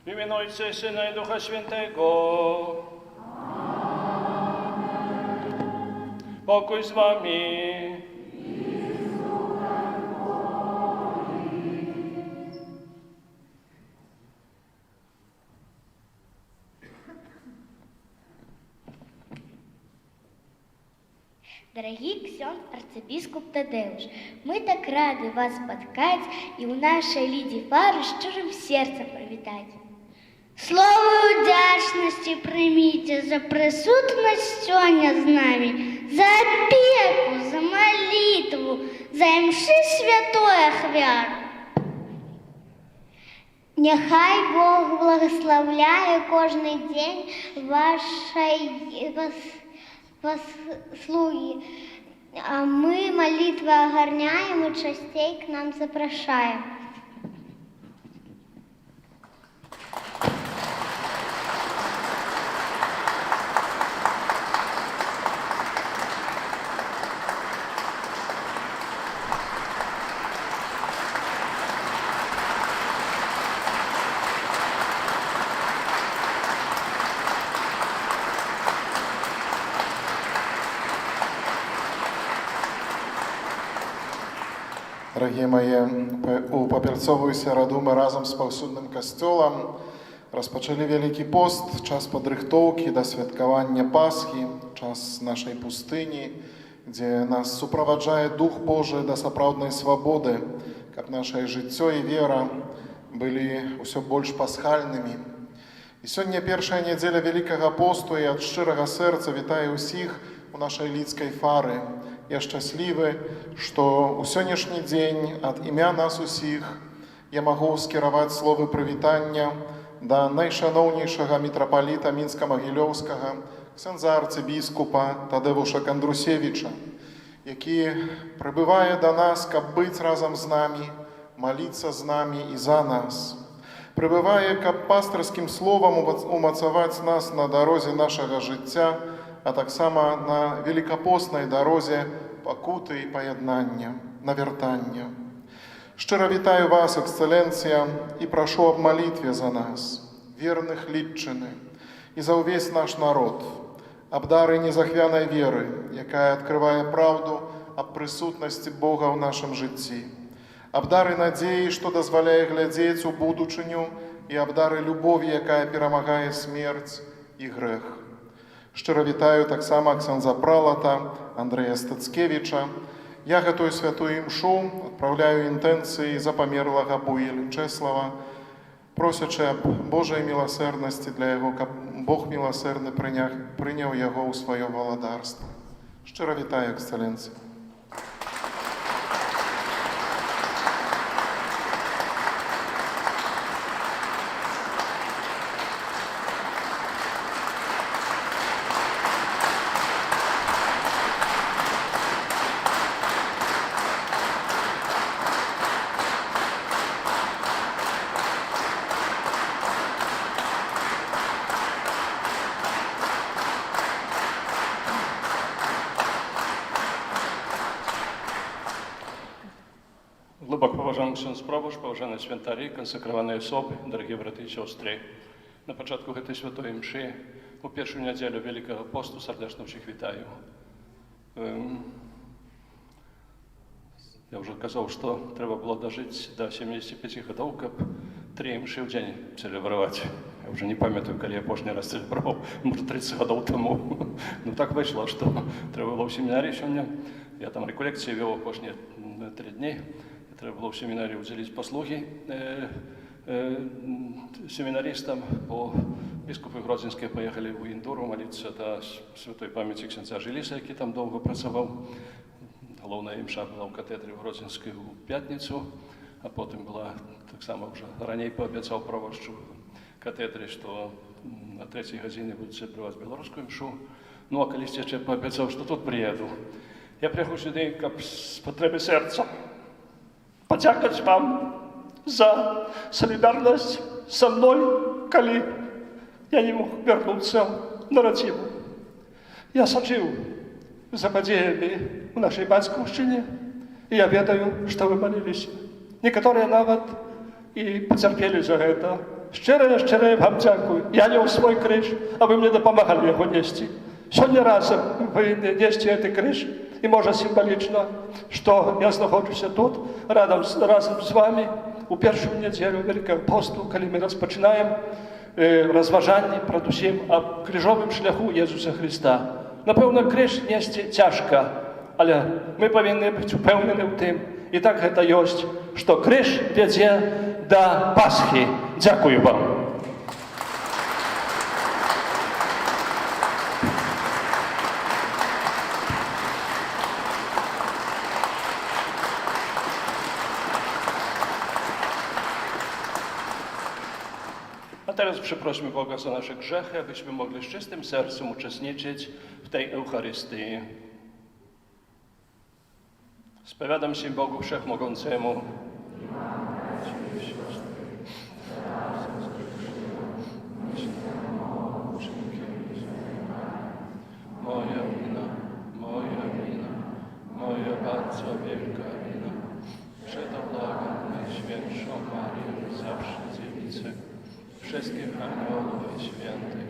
W imię Ojca i Syna i Ducha Świętego. Pokój z wami. Дорогий ксёндз арцыбіскуп Тадеуш, мы так рады вас спаткаць і ў нашай лідзе фары шчырым сердцем прывітаць. Слово удзячнасці прыміце за прысутнасць сёння з намі, за апеку, за малітву, за імшы святой ахвяру. Няхай Бог благословляе кожны дзень вашай слуги, а мы молитвы огарняем и частей к нам запрошаем. Дорогие мои, у папірцовую сераду мы разом с паўсюдным касцёлам распачалі Вялікі пост, час падрыхтоўкі да святкавання Пасхі, час нашай пустыні, дзе нас суправаджае Дух Божы да сапраўднай свабоды, каб нашае жыццё і вера былі ўсё больш пасхальнымі. І сёння першая нядзеля Вялікага посту, і ад шчырага сэрца вітаю ўсіх у нашай лідскай фары. Я шчаслівы, што ў сённяшні дзень ад імя нас усіх я магу скіраваць словы прывітання да найшаноўнейшага мітрапаліта Мінска-Магілёўскага, ксяндза арцыбіскупа Тадеуша Кандрусевіча, які прыбывае да нас, каб быць разам з намі, маліцца з намі і за нас. Прыбывае, каб пастырскім словам умацаваць нас на дарозе нашага жыцця, а таксама на великапостнай дарозе пакуты і паяднання, навяртання. Шчыра вітаю вас, эксцэленцыя, і прашу аб малітве за нас, верных літчыны, і за ўвесь наш народ, аб дары незахвянай веры, якая адкрывае праўду аб прысутнасці Бога ў нашым жыцці, аб дары надзеі, што дазваляе глядзець у будучыню, і аб дары любові, якая перамагае смерць і грэх. Шчыра вітаю таксама ксяндза пралата Андрэя Стацкевіча. Я гэтую святую імшу адпраўляю інтэнцыі за памерлага Буель Чэслава, просячы аб Божай міласэрнасці для яго, каб Бог міласэрны прыняў яго ў сваё валадарства. Шчыра вітаю, эксцэленцыя. Глибоко поважаний ksiądz proboszcz, поважані святарі, консекровані особи, дорогі брати і сестри. На початку этой святої мши у першу неділю Великого посту сердечно всіх вітаю. Я вже казав, що треба було дожити до 75 років, каб 3 мши в день целебрувати. Я вже не пам'ятаю, коли я останній раз целебрував, може 30 років тому. Ну так вийшло, що треба було в семінарі сьогодні. Я там реколекції вів останні 3 дні. Треба було в семінарі уділити послуги семинаристам, бо біскупи Гродзенські поїхали в Індуру молитися до святої пам'яті ксенця Жиліса, який там довго працював. Головна імша була в катедрі в Гродзенській у п'ятницю, а потім була, так само вже раніше пообіцяв провожчу катедрі, що на 3 годині будуть цelebrувати білоруську імшу. Ну, а коли ще пообіцяв, що тут приїду. Я приїхав сюди, як з потреби серця. Подякувати вам за солідарність со мною, коли я не мог вернутися на родину. Я сочив за подіями в нашій батьківщині, і я ведаю, що ви молились. Некоторые навіть і потерпіли за це. Щиро вам дякую. Я нес свой крыш, а ви мені допомагали його нести. Сьогодні разом ви несете цей крыш, і може символічно, що я знаходжуся тут, разом з вами у першу неділю Великого посту, коли ми розпочинаємо розважання, передусім, о крижовому шляху Ісуса Христа. Напевно, криж нести тяжко, але ми повинні бути впевнені в тим, і так це є, що криж веде до Пасхи. Дякую вам. A teraz przeprośmy Boga za nasze grzechy, abyśmy mogli z czystym sercem uczestniczyć w tej Eucharystii. Spowiadam się Bogu Wszechmogącemu. Moja wina, moja bardzo wielka wina. Przedobłagam Najświętszą Marię, zawsze Dziewicę, wszystkich aniołów i świętych,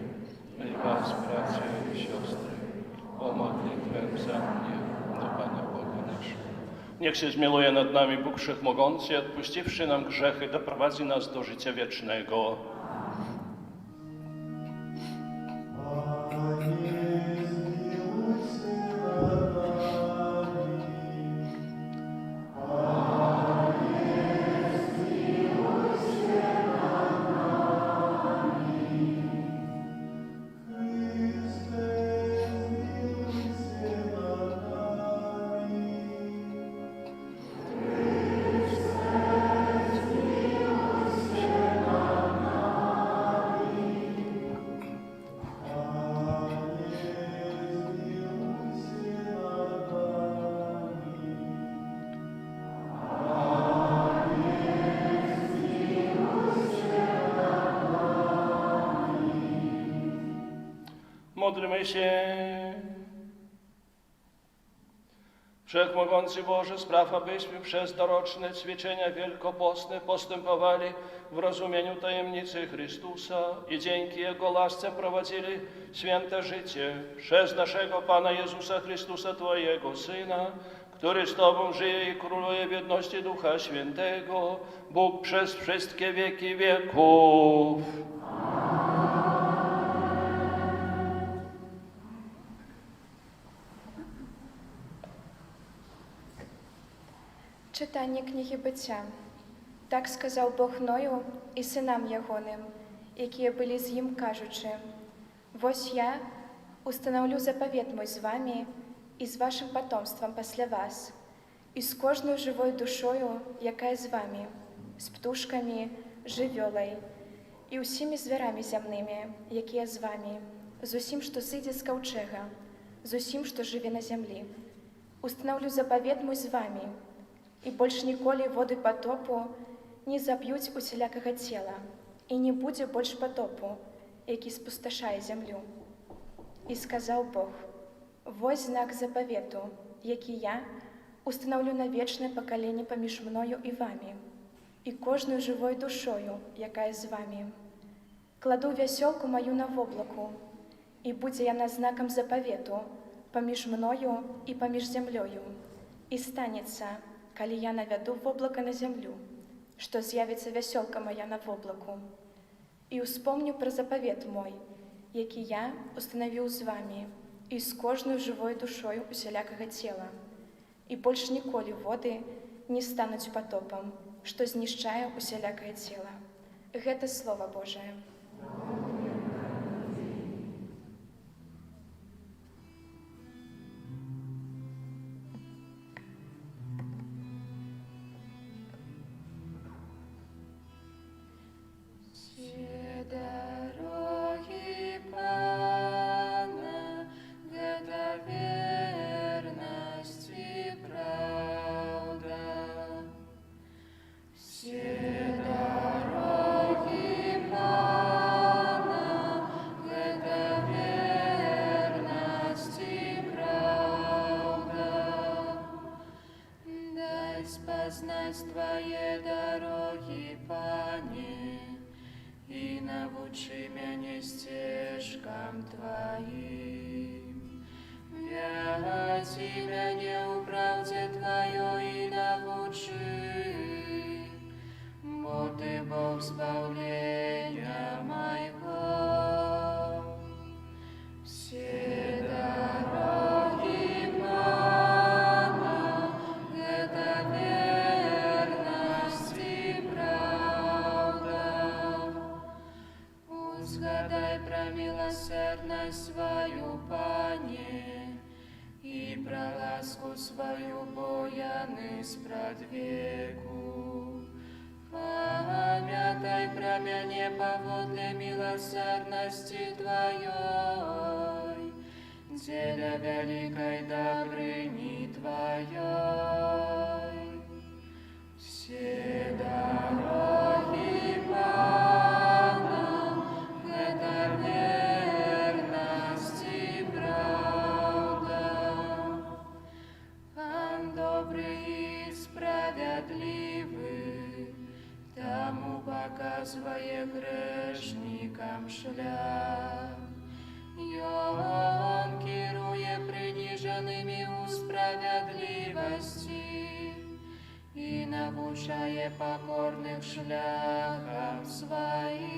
i was, bracia i siostry, o modlitwę za mnie do Pana Boga naszego. Niech się zmiłuje nad nami Bóg Wszechmogący, odpuściwszy nam grzechy, doprowadzi nas do życia wiecznego. Módlmy się. Wszechmogący Boże, spraw, abyśmy przez doroczne ćwiczenia wielkopostne postępowali w rozumieniu tajemnicy Chrystusa i dzięki Jego łasce prowadzili święte życie przez naszego Pana Jezusa Chrystusa, Twojego Syna, który z Tobą żyje i króluje w jedności Ducha Świętego, Bóg przez wszystkie wieki wieków. Читання книги Буття. Так сказав Бог Ною і синам Ягоним, які були з ним, кажучи: «Вось я установлю заповіт мой з вами і з вашим потомством після вас, і з кожною живою душою, яка з вами, з птушками, живьолой, і усіми звірами земними, які з вами, з усім, що зійде з ковчега, з усім, що живе на землі. Установлю заповіт мой з вами, і больш ніколи води потопу не заб'ють усілякого тіла, і не буде больш потопу, який спустошає землю. І сказав Бог: «Вось знак заповіту, який я установлю на вечне покоління поміж мною і вами, і кожною живою душою, яка є з вами. Кладу вясёлку мою на воблаку, і будзе яна знаком запавету поміж мною і поміж землёю. І станецца, калі я навяду воблака на землю, што з'явіцца вясёлка моя на воблаку. І успомню пра запавет мой, які я устанавіў з вами і з кожною живою душою усялякага цела. І больш ніколі воды не стануць патопам, што знішчае усялякае цела. Гэта Слова Божае. Спознать Твои дороги, Пане, и научи меня стежкам Твоим. Веди меня у правде Твоей и научи, бо Ты Бог избавления моего. Все дороги Пана, это верность и правда. Узгадай про милосердность свою, Пане, и про ласку свою бояны спрадвеку. Памятай про меня поводле милосердности Твоей, деля великой добрыни Твоей. Все дороги Пана, это верность и правда. Пан добрый и справедливый, тому показывая грешникам шлях. Он керує приниженными у справедливости и научає покорных шляхам своим.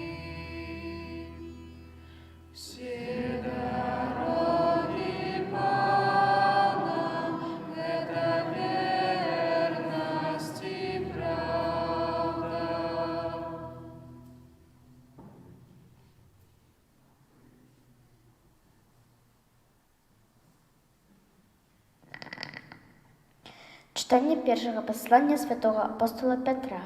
Все дороги Пана, это верность и правда. Читання першого послання святого апостола Петра.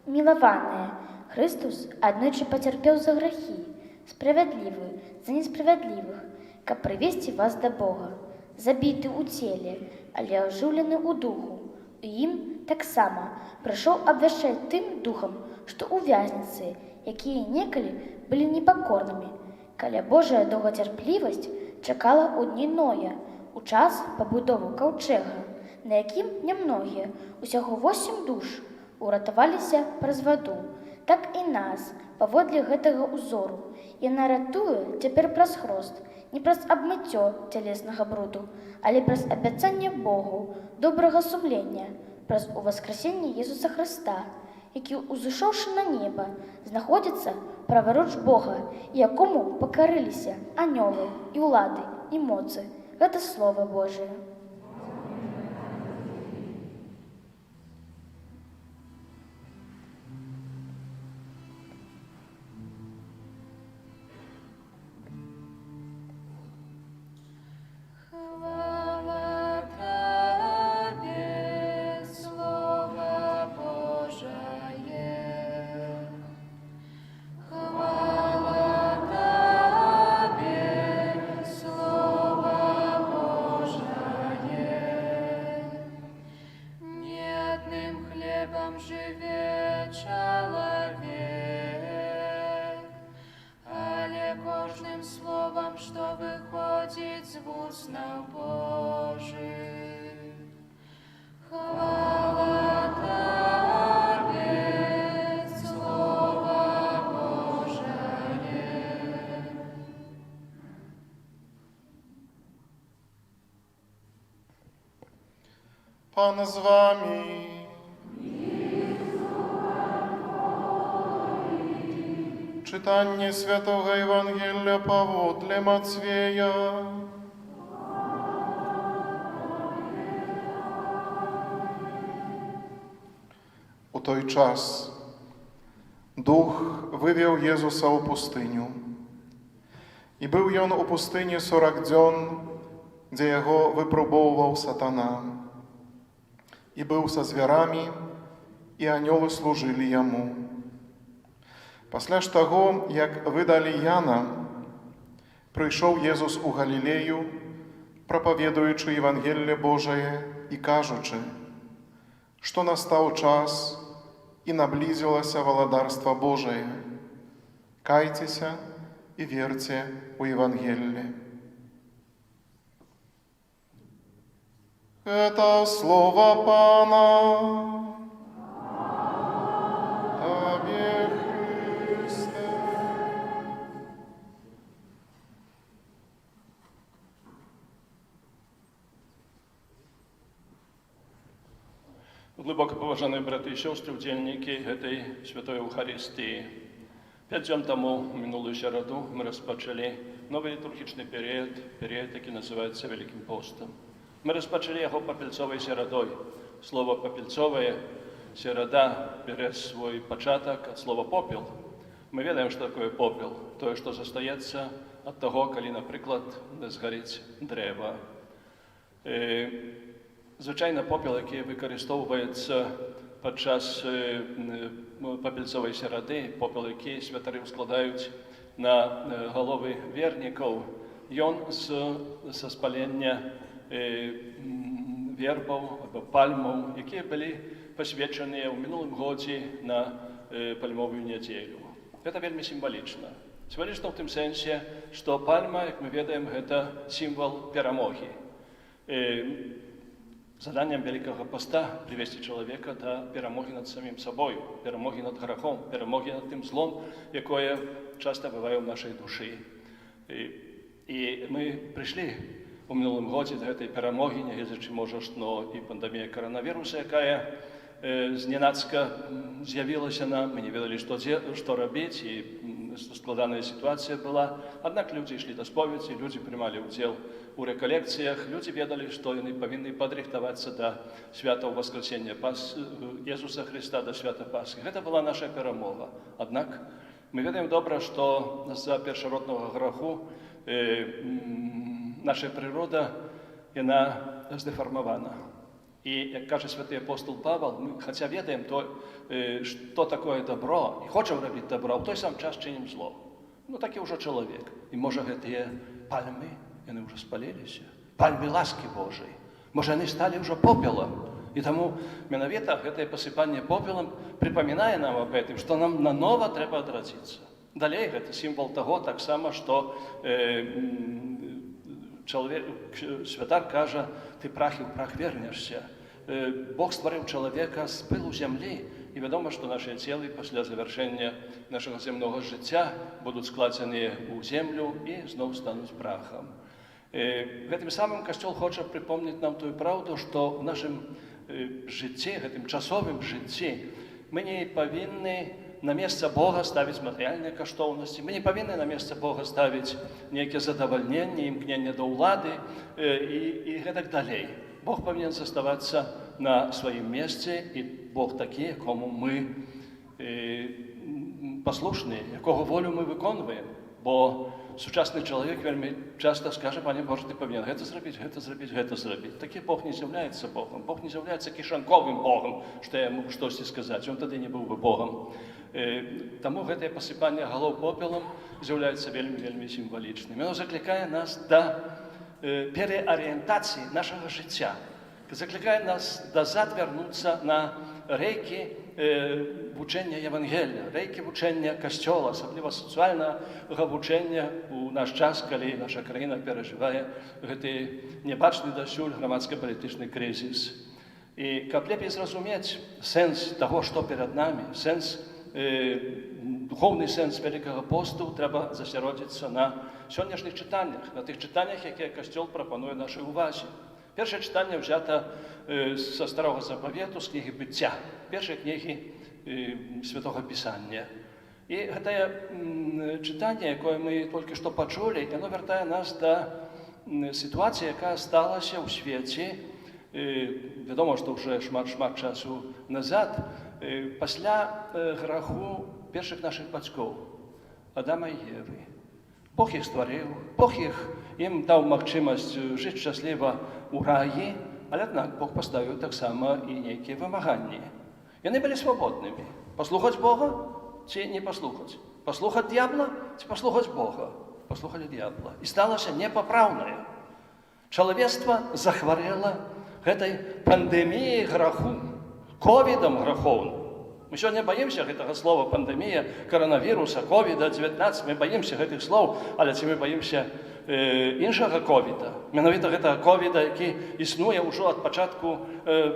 Умілованые, Христос аднойчы пацярпеў за грахі, справядлівы за несправядлівых, каб прывесці вас да Бога, забіты ў целе, але ажыўлены ў духу. У ім таксама прыйшоў абвяшчаць тым духам, што ў вязніцы, якія некалі былі непакорнымі, каля Божая доўгацярплівасць чакала ў дні Ноя, у час пабудовы каўчэга, на якім нямногія, усяго 8 душ, уратаваліся праз ваду. Так і нас, паводле гэтага ўзору, яна ратуе цяпер праз хрост, не праз абмыццё цялеснага бруду, але праз абяцанне Богу, добрага сумлення, праз уваскрасенне Jesуса Хрыста, які, узышоўшы на неба, знаходзіцца праваруч Бога, якому пакарыліся анёлы і ўлады і моцы. Гэта Слова Божие. Хвала Тебе, Слово Божие. Pan z wami. Czytanie Świętego Ewangelia powódle Macwieja. U той czas Duch wywiał Jezusa u pustyniu. I był on u pustyni 40 dzień, gdzie jego wypróbował satana. I był ze zwierami, i anioły służyli jemu. Пасля ж того, як видали Яна, прийшов Єсус у Галілею, проповідуючи Євангеліє Божє і кажучи, що настав час і наблизилося владарство Божие. Кайтеся і вірте у Євангеліє. Это слово Пана. Тобі, Христе. Глибоко поважані брати і сестри, удільники этой Святой Евхаристии. 5 днів тому, в минулую середу, мы розпочали новий літургічний період, який називається Великим постом. Ми розпочали його попільцовою середою. Слово «попільцове» середа бере свой початок от слова «попел». Мы ведаем, что такое попел. То, что застається от того, коли, наприклад, згорить древо. Звичайно, попел, який використовується під час попільцової середи, попел, який святарі складають на голови вірників, він з спалення вербов або пальмов, які були посвячені в минулому годі на пальмову неділю. Це вельми символічно. Символічно в тому сенсі, що пальма, як ми ведаємо, це символ перемоги. Заданням Великого Поста привести человека до перемоги над самим собой, перемоги над грехом, перемоги над тем злом, якое часто бывает в нашей душе. И мы пришли у минулому годі до этой перемоги, не глядячи, може, но і пандемія коронавірусу, яка зненацька з'явилася нам, ми не ведали, що робити, і складана ситуація була. Однак люди йшли до сповіді, люди приймали уділ у реколекціях, люди ведали, що вони повинні підрихтуватися до святого Воскресення Ісуса Христа, до свята Пасхи. Це була наша перемога. Однак ми ведаємо добре, що за першородного греху наша природа, вона здеформована. І, як каже святий апостол Павел, ми, хоча ведаємо, що таке добро, і хочемо робити добро, в той самий час чинимо зло. Ну, такий вже чоловік. І, може, ці пальми, вони вже спалилися. Пальми ласки Божої. Може, вони стали вже попелом. І тому, менавіта, це посипання попелом припоминає нам об этом, що нам наново треба відродитися. Далі, це символ того, так само, що святар каже, ти прах і в прах вернешся. Бог створив чоловіка з пилу землі, і відомо, що наші тіла після завершення нашого земного життя будуть складені у землю і знову стануть прахом. Гэтым самым Касцёл хоча припомнити нам ту правду, що в нашому житті, гэтым часовым житті, ми не повинні на место Бога ставить материальные коштовности. Мы не повинны на место Бога ставить некие задовольнения, имкнения до улады и так далее. Бог повинен оставаться на своем месте, и Бог такий, кому мы послушні, якого волю ми виконуємо. Бо сучасний чоловік вельми часто скаже, Пане Боже, ти повинен це зробити, це зробити, це зробити. Такий Бог не з'являється Богом. Бог не з'являється кишеньковим Богом, що я можу щось сказати. Він тоді не був би Богом. Тому це посипання голов попелом з'являється вельми символічним. Воно закликає нас до переорієнтації нашого життя. Закликає нас назад вернутися на рейки вчення Євангелія, рейки вчення Костьола, особливо соціального вчення у наш час, коли наша країна переживає цей небачний досюль громадсько-політичний кризис. І каб лепей зразумець сэнс таго, што перад намі, духоўны сэнс Вялікага посту, трэба засяродзіцца на сённяшніх чытаннях, на тых чытаннях, якія Касцёл прапануе нашай увазе. Першае чытанне ўзята са Старога Запавету, з кнігі Быцця, першай кнігі Святога Пісання. І гэтае чытанне, якое мы толькі што пачулі, яно вяртае нас да сітуацыі, якая сталася ў свеце, вядома, што ўжо шмат часу назад, пасля граху першых нашых бацькоў, Адама і Евы. Бог іх стварыў, Бог ім даў магчымасць жыць шчасліва ў раі, але аднак Бог паставіў таксама і нейкія вымаганні. Яны былі свабоднымі. Паслухаць Бога ці не паслухаць? Паслухаць д'ябла ці паслухаць Бога? Паслухалі д'ябла. І сталася непапраўнае. Чалавецтва захварэла гэтай пандэміяй граху, ковідам грахоўным. Мы сёння баімся гэтага слова пандэмія, каранавіруса, ковіда-19, мы баімся гэтых слоў, але ці мы баімся іншага ковіда, менавіта гэтага ковіда, які існуе ўжо ад пачатку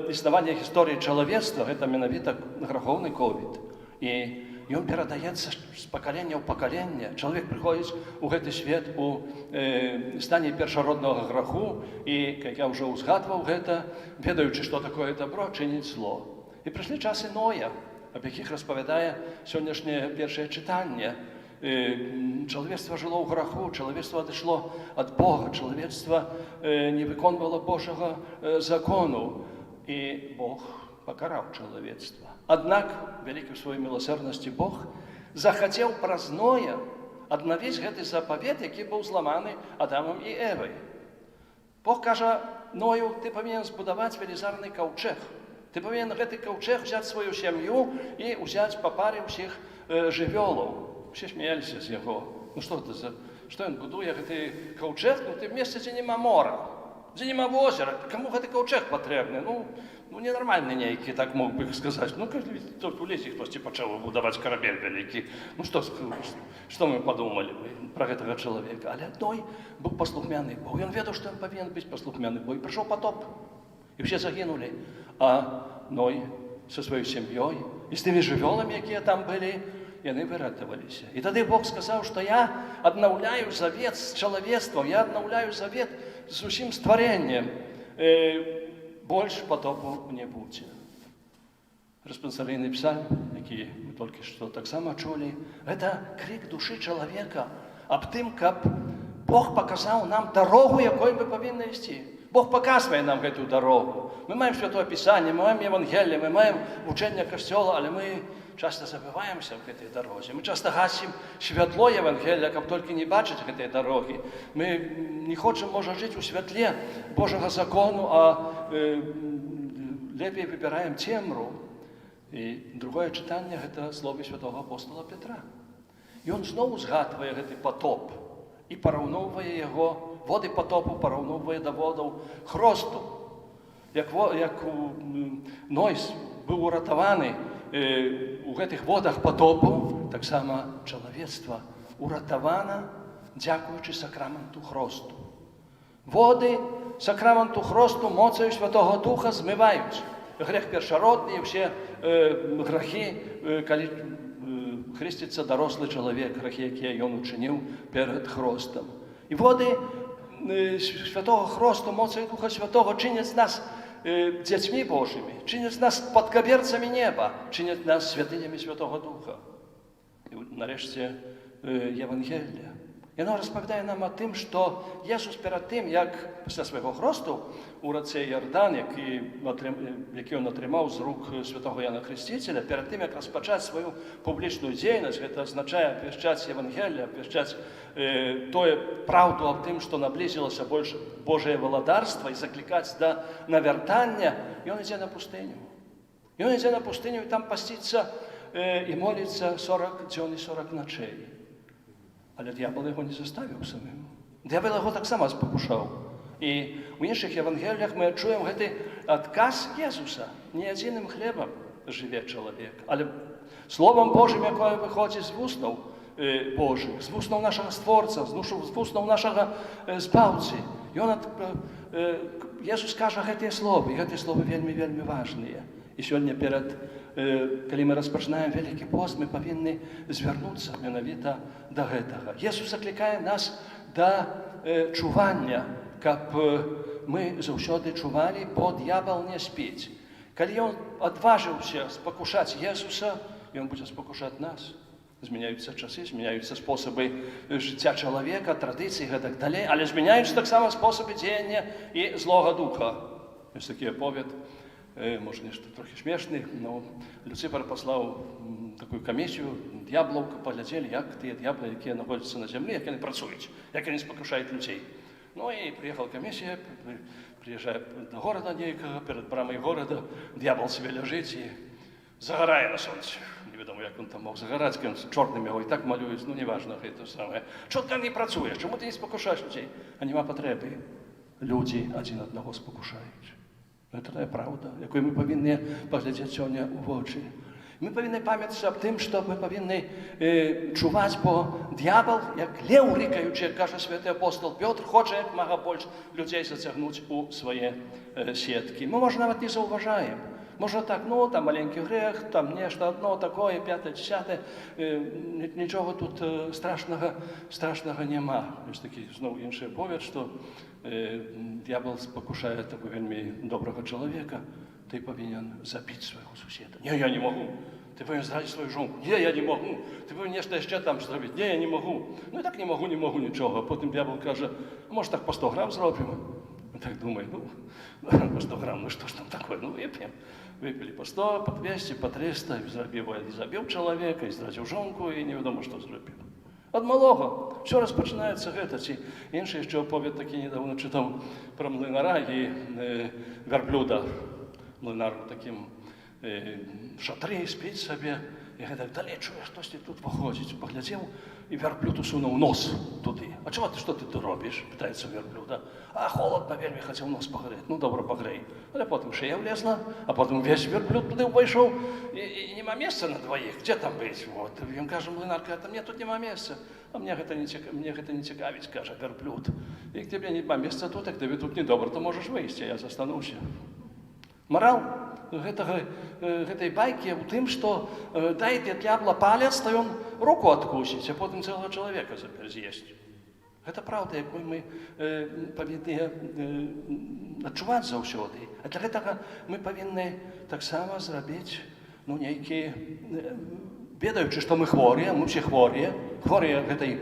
існавання гісторыі чалавецтва, гэта менавіта грахоўны ковід. І ён перадаецца з пакалення ў пакаленне. Чалавек прыходзіць у гэты свет у стане першароднага граху, і, як я ўжо ўзгадваў гэта, ведаючы, што такое дабро, чыніць зло. І прыйшлі часы Ноя, аб якіх распавядае сённяшняе першае чытанне. Чалавецтва жыло ў граху, чалавецтва адышло ад Бога, чалавецтва не выконвала Божага закону, і Бог пакараў чалавецтва. Аднак, вялікі ў сваёй міласэрнасці Бог захацеў праз Ноя аднавіць гэты запавет, які быў зламаны Адамам і Евай. Бог кажа Ною: ты павінен збудаваць велізарны каўчэг. Ты павінен гэты каўчэг узяць сваю сям'ю і ўзяць па паре ўсіх жывёлаў. Усе смяяліся з яго. Ну што гэта за... Што ён будуе гэты каўчэг? Ну ты в месцы, дзе няма мора, дзе няма возера. Каму гэты каўчэг патрэбны? Ну ненармальны нейкі, так мог бы сказаць. Ну, тут у лесе хтосьці пачаў будаваць карабель вялікі. Ну што мы падумалі пра гэтага чалавека? Але Ной быў паслухмяны Бог. Ён ведаў, што ён павінен быць паслухмяны Бог. І прыйшоў патоп. І ўсе загінулі. А Ной са сваёй сям'ёй і з тымі жывёламі, якія там былі, яны выратаваліся. І тады Бог сказаў, што я аднаўляю завет з чалавецтвам, я аднаўляю завет з усім стварэннем. Больш патопу не будзе. Рэспансарыйны псальм, які мы толькі што таксама чулі, гэта крык душы чалавека аб тым, каб Бог паказаў нам дарогу, якой мы павінны ісці. Бог паказвае нам гэтую дарогу. Мы маем Святое Пісанне, мы маем Евангелие, мы маем вучэнне Касцёла, але мы часта забываемся в гэтай дарозе. Мы часта гасім святло Евангелия, каб толькі не бачыць гэтай дарогі. Мы не хочам, можа, жыць у святле Божага закону, а лепей выбіраем цемру. І другое чытанне — гэта словы святого апостола Петра. Ён зноў узгадвае гэты патоп і параўноўвае яго, воды патопу параўноўвае да водаў хросту. Як Ной быў уратаваны у гэтых водах патопу, таксама чалавецтва уратавана дзякуючы сакраменту хросту. Воды сакраменту хросту моцаю Святого Духа змываюць грэх першародны і ўсе грахі, калі хрысціцца дарослы чалавек, грахі, якія ён учыніў перад хростам. І воды Святого Хросту, моцаю Духа Святого чыняць нас дзецьмі Божымі, чыняць нас падкаверцамі неба, чыняць нас святынямі Святого Духа. І нарэшце Евангелие. Яно распавядае нам о тым, што Jesús перад тым, як пасля свайго хросту у рацэ Ярдан, які ён атрымаў з рук святого Яна Хрысціцеля, перад тым, як распачаць сваю публічную дзейнасць, гэта азначае абвяшчаць Евангелие, абвяшчаць тое праўду аб тым, што наблізілася больш Божае валадарства і заклікаць да навяртання, ён ідзе на пустыню. Ён ідзе на пустыню і там пасціцца і моліцца 40 дзён і 40 начэй. Але д'ябал яго не заставіў самим. Д'ябал яго таксама спакушаў. І ў іншых Евангеліях мы адчуем гэты адказ Jesúsa. Не адзіным хлебам жыве чалавек, але Словом Божым, якое выходзіць з вуснаў Божых, з вуснаў нашага Створца, з вуснаў нашага Збаўцы. ён Jesús кажа гэтыя словы, і гэтыя словы вельмі важныя. І сёння калі мы распачынаем Вялікі пост, мы павінны звярнуцца менавіта да гэтага. Jesús заклікае нас да чування, каб мы заўсёды чувалі, бо д'ябал не спіць. Калі ён адважыўся спакушаць Jesúса, ён будзе спакушаць нас. Змяняюцца часы, змяняюцца спосабы жыцця чалавека, традыцыі, гэтак далей, але змяняюцца таксама спосабы дзеяння і злога духа. Ёсць такі аповед, можа, нешта трохі смешны, но Люцифер паслаў такую камісію д'яблаў, каб паглядзелі, як тыя д'яблы, якія знаходзяцца на зямлі, як яны працуюць, як яны спакушаюць людзей. Ну і прыехала камісія, прыязджае да горада нейкага, перад брамай горада, д'ябал сабе ляжыць і загарае на сонцы. Невядома, як ён там мог загараць, кем чорным яго і так малююць, ну неважна, гэта самае. Чого ты не працуеш? Чому ти не спокушаєш людей? А нема потреби. Люди один одного спокушають. Це правда, яку ми повинні поглядати сьогодні у вочі. Ми повинні пам'ятати об тим, що ми повинні чувати, бо дьявол, як лев рикаючи, як каже святий апостол Петр, хоче як мага більше людей затягнути у свої сітки. Ми, може, навіть не зауважаємо. Можна так, ну, там маленький грех, там нечто одно такое, п'яте, десяте, нічого тут страшного нема. Ось такий, знову інший оповідь, що дьявол спокушає такого вельми доброго чоловіка, ти повинен забити свого сусіда. Ні, я не можу. Ти повинен зрадити свою жонку. Ні, я не можу. Ти повинен нечто ще там зробити. Ні, я не можу. Ну і так не можу нічого. А потім дьявол каже, може так по 100 грам зробимо? Он так думает, ну, по 100 грамм, ну что ж там такое, ну выпьем. Выпили по 100, по 200, по 300, и забил человека, и зрадил жонку, и невідомо, що зробив. От малого. Все розпочинається гэта. Ці інший ще оповідь такий недавно читав про млинара і верблюда. Млинар таким в шатрі спить собі, і так далі, чує, хтось тут виходить. Поглядів, і верблюд усунув нос туди. А чого ти, що ти тут робиш? Питається верблюда. А холодно, вельми хотів нос погріти. Ну, добре, погрій. Але потім шея влезла, а потім весь верблюд туди вийшов, і нема місця на двоїх. Де там бить? Вот. Він каже, млинар, каже, мені тут нема місця. А мне гэта не цікавіць, каже верблюд. І к тебе нема місця тут, як тобі тут недобре, то можеш вийти, я застануся. Морал гэтай байкі ў тым, што дайце д'ябла палец, то ён руку адкусіць, а потым цэлага чалавека цяпер з'есць. Гэта праўда, якую мы павінны адчуваць заўсёды. А для гэтага мы павінны таксама зрабіць нейкія, ведаючы, што мы хворыя, мы ўсе хворыя гэтай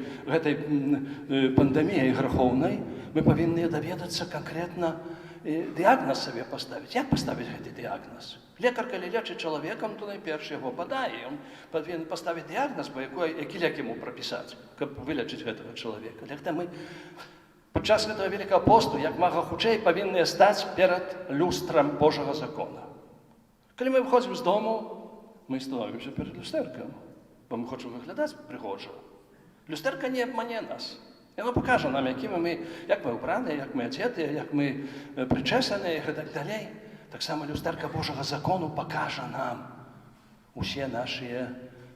пандэміяй грахоўнай, мы павінны даведацца канкрэтна дыягназ сабе паставіць. Як паставіць гэты дыягназ? Лекар, калі лечыць чалавекам, то найперш яго бадае. Ён павінен паставіць дыягназ, бо які лек яму прапісаць, каб вылечыць гэтага чалавека. Гэта мы падчас гэтага Вялікага посту, як мага хутчэй, павінны стаць перад люстрам Божага закона. Калі мы выходзім з дому, мы становімся перад люстэркам, бо мы хочам выглядаць прыгожа. Люстэрка не абмане нас. Яно пакажа нам, як мы ўбраныя, як мы адзетыя, як мы прычэсаныя і гэтак далей. Таксама люстэрка Божага закону пакажа нам усе нашыя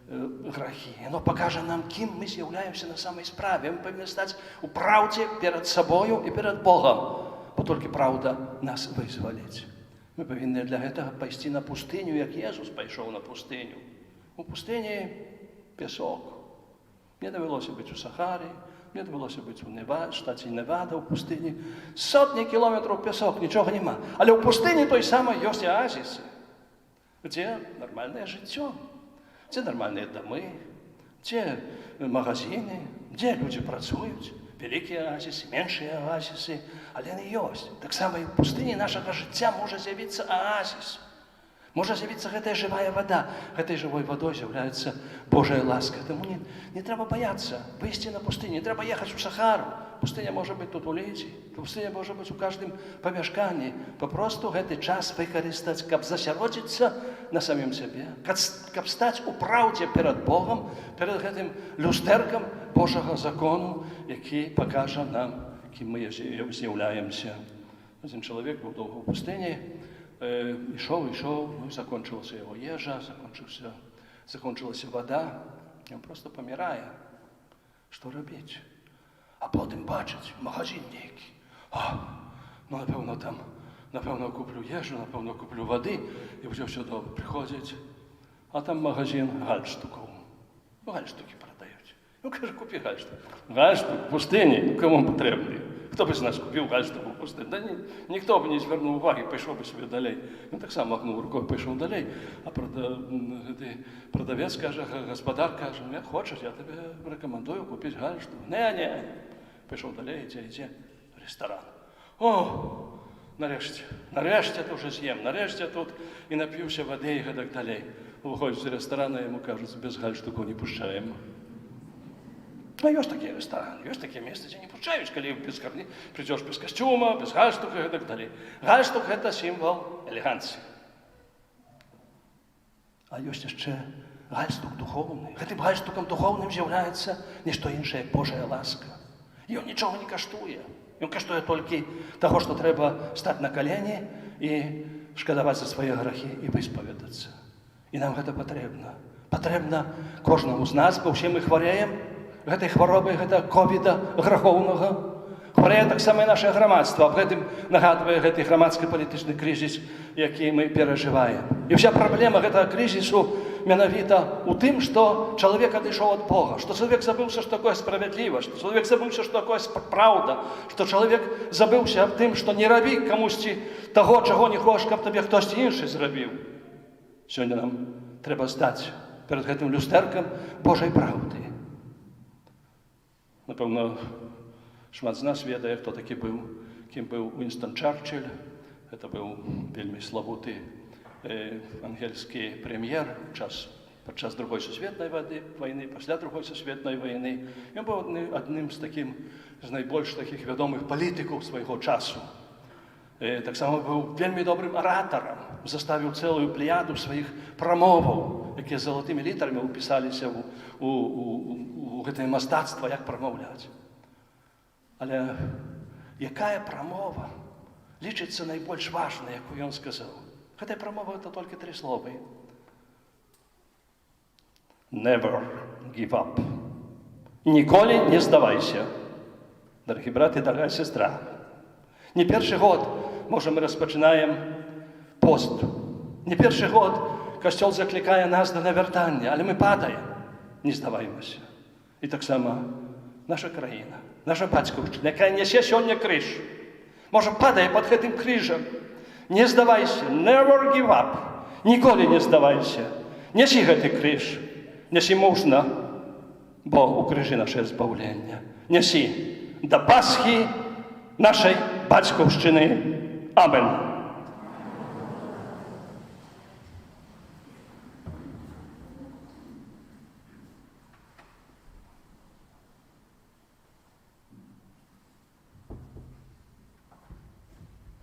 грахі. Яно пакажа нам, кім мы з'яўляемся на самай справе. Мы павінны стаць у праўдзе перад сабою і перад Богам, бо толькі праўда нас вызваліць. Мы павінны для гэтага пайсці на пустыню, як Jesús пайшоў на пустыню. У пустыні пясок. Мне давялося быць у Сахары, мне давялося быць у штаце Невада, у пустыні. Сотні кілометраў пясок, нічога няма. Але ў пустыні той самай ёсць аазісы, дзе нармальнае жыццё, дзе нармальныя дамы, дзе магазины, дзе людзі працуюць. Вялікія аазісы, меншыя аазісы, але яны ёсць. Таксама і ў пустыні нашага жыцця можа з'явіцца аазіс. Можа з'явіцца гэтая жывая вада. Гэтай жывой вадой з'яўляецца Божая ласка. Таму не трэба баяцца выйсці на пустыню, не трэба ехаць у Сахару. Пустыня можа быць тут у лесе, пустыня можа быць у каждым памяшканні. Папросту гэты час выкарыстаць, каб засяродзіцца на самім сябе, каб стаць у праўдзе перад Богам, перад гэтым люстэркам Божага закону, які пакажа нам, кім мы з'яўляемся. Адзін чалавек быў доўга ў пустыні, ішоў, ну і закончылася яго ежа, закончылася вада, ён проста памірае. Што рабіць? А потым бачыць магазин нейкі. Ну, напевно, куплю їжу, напевно, куплю води, і вже все добре. Приходять, а там магазин гальштуків. Ну, гальштуки продають. Ну, каже, купи гальштук. Гальштук в пустині, ну, кому потрібний? Хто б з нас купив гальштук в пустині? Да ніхто б не звернув уваги, пішов би собі далі. Він так само махнув рукою, пішов далі. А продавець каже, господар каже, ну, як хочеш, я тобі рекомендую купити гальштук. Ні. Пішов далі, йде, ресторан. О, нарешті тут вже з'їм, нарешті тут і нап'юся води і так далі. Виходить з ресторану, йому кажуть, без гальштуку не пущаємо. А є ж такий ресторан, є ж таке місце, де не пущають, коли прийдеш без костюма, без гальштука і так далі. Гальштук – це символ елеганції. А є ще гальштук духовний. Гэтым гальштуком духовним з'являється не що інше, як Божа ласка. І він нічого не коштує. Він коштує тільки того, що треба стати на колені і шкодувати за свої гріхи і висповідатися. І нам це потрібно. Потрібно кожному з нас, бо всі ми хворіємо гэтай хвороби, гэта ковіда граховного. Хворіє так само і наше громадство. Об гэтым нагадує гэты громадсько-політичний кризис, який ми переживаємо. І вся проблема гэтага кризису менавіта у тым, што чалавек адышоў ад Бога, што чалавек забыўся, што такое справядлівасць, што чалавек забыўся, што такое праўда, што чалавек забыўся аб тым, што не рабі камусьці таго, чаго не хочаш, каб табе хтосьці іншы зрабіў. Сёння нам трэба здаць перад гэтым люстэркам Божай праўды. Напэўна, шмат з нас ведае, хто такі быў, кім быў Уінстон Чарчилль. Гэта быў вельмі славуты ангельскі прэм'ер падчас Другой сусветнай вайны, пасля Другой сусветнай вайны. Ён быў адным з найбольш такіх вядомых палітыкаў свайго часу. Таксама быў вельмі добрым аратарам, заставіў цэлую плеяду сваіх прамоваў, якія залатымі літарамі ўпісаліся у гэтае мастацтва, як прамаўляць. Але якая прамова лічыцца найбольш важнай, як ён сказаў? Гэтая прамова – это толькі 3 словы. Never give up. Ніколі не здавайся. Дарагі брат і дарагая сестра. Не першы год, можа, мы распачынаем пост. Не першы год Касцёл заклікае нас да навяртання, але мы падаем. Не здаваймся. І таксама наша краіна, наша бацькаўшчына, якая нясе сёння крыж, можа, падае пад гэтым крыжам. Не здавайся, never give up. Ніколі не здавайся. Нясі гэты крыж. Нясі мужна, бо у крыжы нашае збаўленне. Нясі да Пасхі нашай бацькаўшчыны. Амен.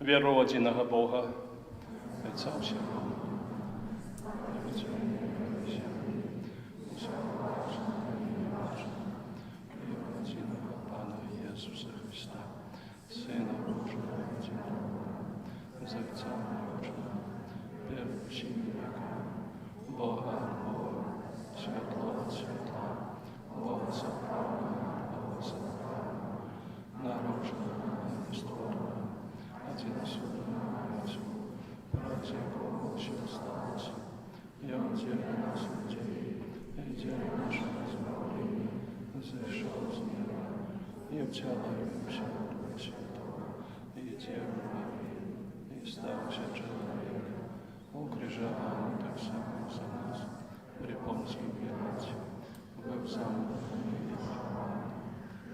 Веру в единого Бога, Отца всего. Пана Иисуса Христа, Сына Божьего, за Отца Божьего, первоученика, Бога от Бога, светло от светла, Бога собрал, Бога собрал, наружного створа, один судья, праздник Божий остался, я уделил нас людей, и делил наше избавление, зашел с мира, и втягиваемся Духа Святого, и Деву Марию, и стався человек, укрижаван так само за нас, при Понском Пилате, был сам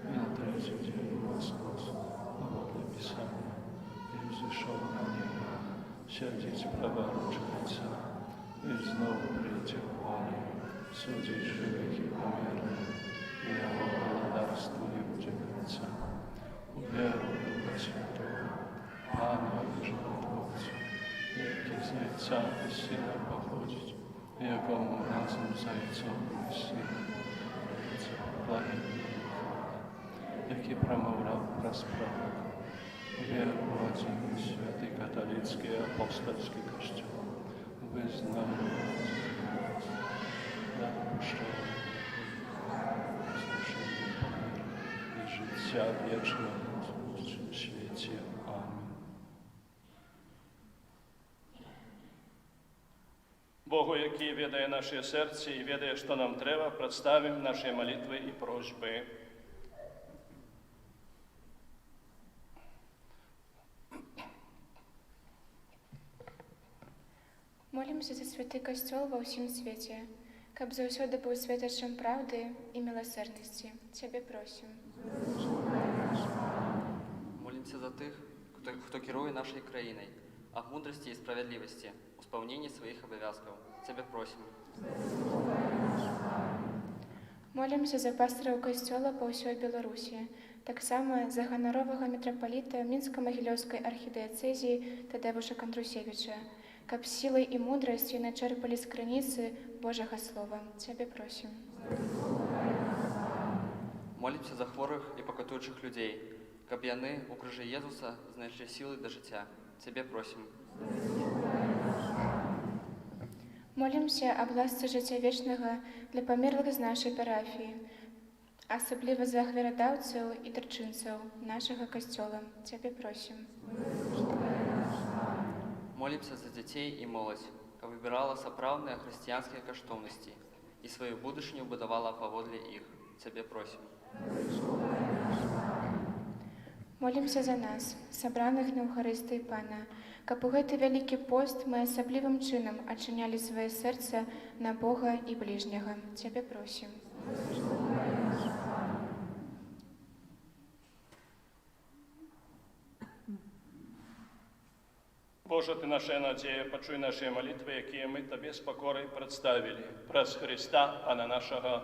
и на третий день воскрес, подле Писания, и взошел на небо, сядет справа ручка Отца, и снова придет в воле, судить живых и померных, и его благодарству не будет конца. Уверуй в Духа Святого, Ангела Животворца, який з Отця і Сина походить, якому разом з Отцом і Сином благодать, який промовляв про справу. Веру в один святий католицький апостольський костюм, визнаю да прощаю, слушаю помир і життя вічного в світі. Богу, який ведає наші серця і ведає, що нам треба, представимо наші молитви і просьби. Молімся за святий костьол во ўсім свеце, каб заўсёды быў светачам праўды і міласэрнасці. Цябе просім. Молимся за тих, хто керує нашою країною, а в мудрості і справедливості, у сповненні своїх обов'язків. Тебе просимо. Молімся за пастыраў касцёла па ўсёй Беларусі, таксама за ганаровага мітрапаліта Мінска-Магілёўскай архідыяцэзіі Тадеуша Кандрусевіча, каб сілай і мудрасць яны чэрпалі з крыніцы Божага Слова. Цябе просім. Молимся за хворих і покатуючих людей, каб яны у крыжы Єзуса знайшлі сілы да жыцця. Цябе просім. Молімся аб ласцы жыцця вечнага для памерлых з нашай парафіі, асабліва за ахвярадаўцаў і дарчынцаў нашага касцёла. Цябе просім. Молимся за дзяцей і моладзь, каб выбірала сапраўдныя хрысціянскія каштоўнасці і сваю будучыню будавала паводле іх. Цябе просім. Молімся за нас, сабраных на Эўхарыстыі Пана, каб у гэты вялікі пост мы асаблівым чынам адчынялі свае сэрца на Бога і бліжняга. Цябе просім. Боже, Ты наша надзея, пачуй наші молитви, які ми Тобі з покорою представили. Праз Христа, Пана нашого.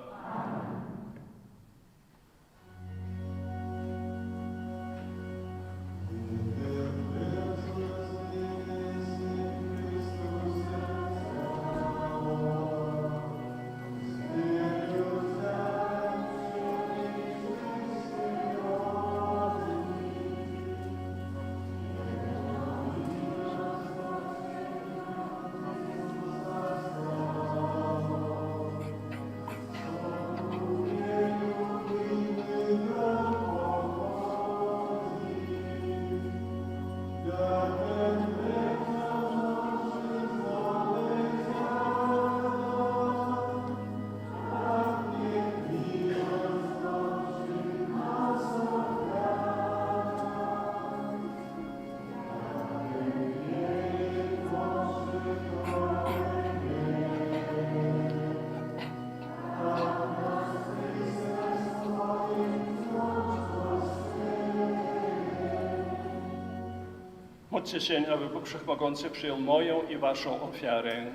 Módlcie się, aby Bóg Wszechmogący przyjął moją i waszą ofiarę.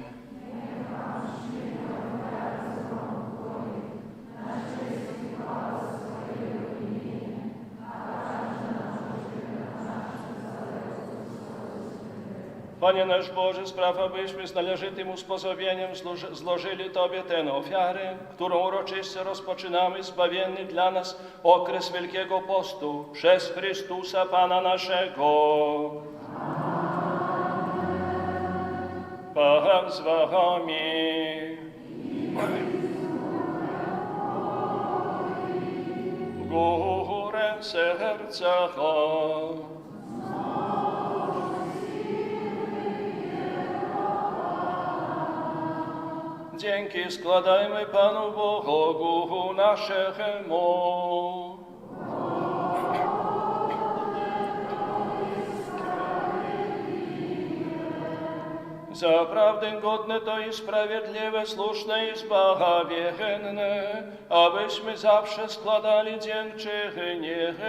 Panie nasz Boże, spraw, abyśmy z należytym usposobieniem złożyli Tobie tę ofiarę, którą uroczyście rozpoczynamy zbawienny dla nas okres Wielkiego Postu przez Chrystusa Pana naszego. Pan z wami. Górę serca. Dzięki składajmy Panu Bogu naszemu. Zaprawdę godne to i sprawiedliwe, słuszne i zbawienne, abyśmy zawsze składali dziękczynienie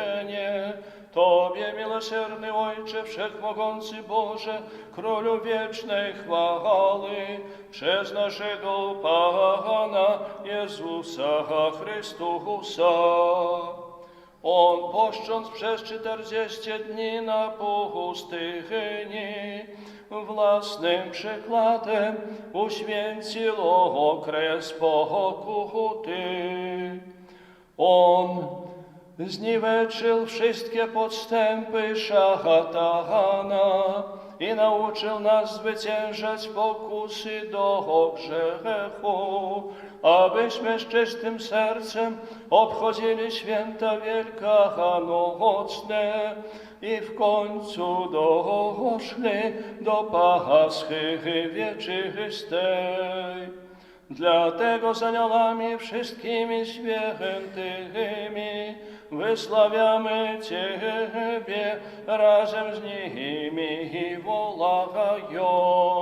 Tobie, miłosierny Ojcze, Wszechmogący Boże, Królu wiecznej chwały, przez naszego Pana Jezusa Chrystusa. On, poszcząc przez 40 dni na pustyni, własnym przykładem uświęcił okres pokuty. On zniweczył wszystkie podstępy szatana i nauczył nas zwyciężać pokusy do grzechu, abyśmy z czystym sercem obchodzili święta wielkanocne i w końcu doszli do Paschy wieczystej. Dlatego z aniołami wszystkimi świętymi wysławiamy Ciebie razem z nimi wołając.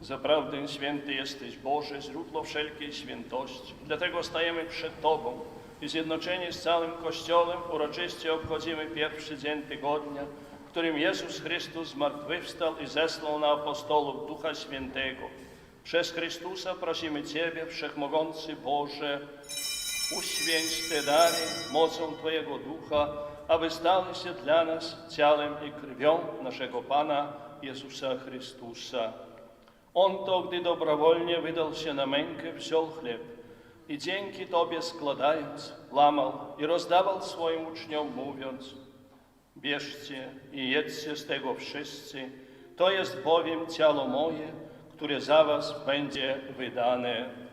Zaprawdę święty jesteś Boże, źródło wszelkiej świętości. Dlatego stajemy przed Tobą i zjednoczeni z całym Kościołem uroczyście obchodzimy pierwszy dzień tygodnia, w którym Jezus Chrystus zmartwychwstał i zesłał na apostołów Ducha Świętego. Przez Chrystusa prosimy Ciebie, Wszechmogący Boże, uświęć te dary mocą Twojego Ducha, aby stały się dla nas ciałem i krwią naszego Pana Jezusa Chrystusa. On to, gdy dobrowolnie wydał się na mękę, wziął chleb i dzięki Tobie składając, łamał i rozdawał swoim uczniom, mówiąc: bierzcie i jedzcie z tego wszyscy, to jest bowiem ciało moje, które za was będzie wydane.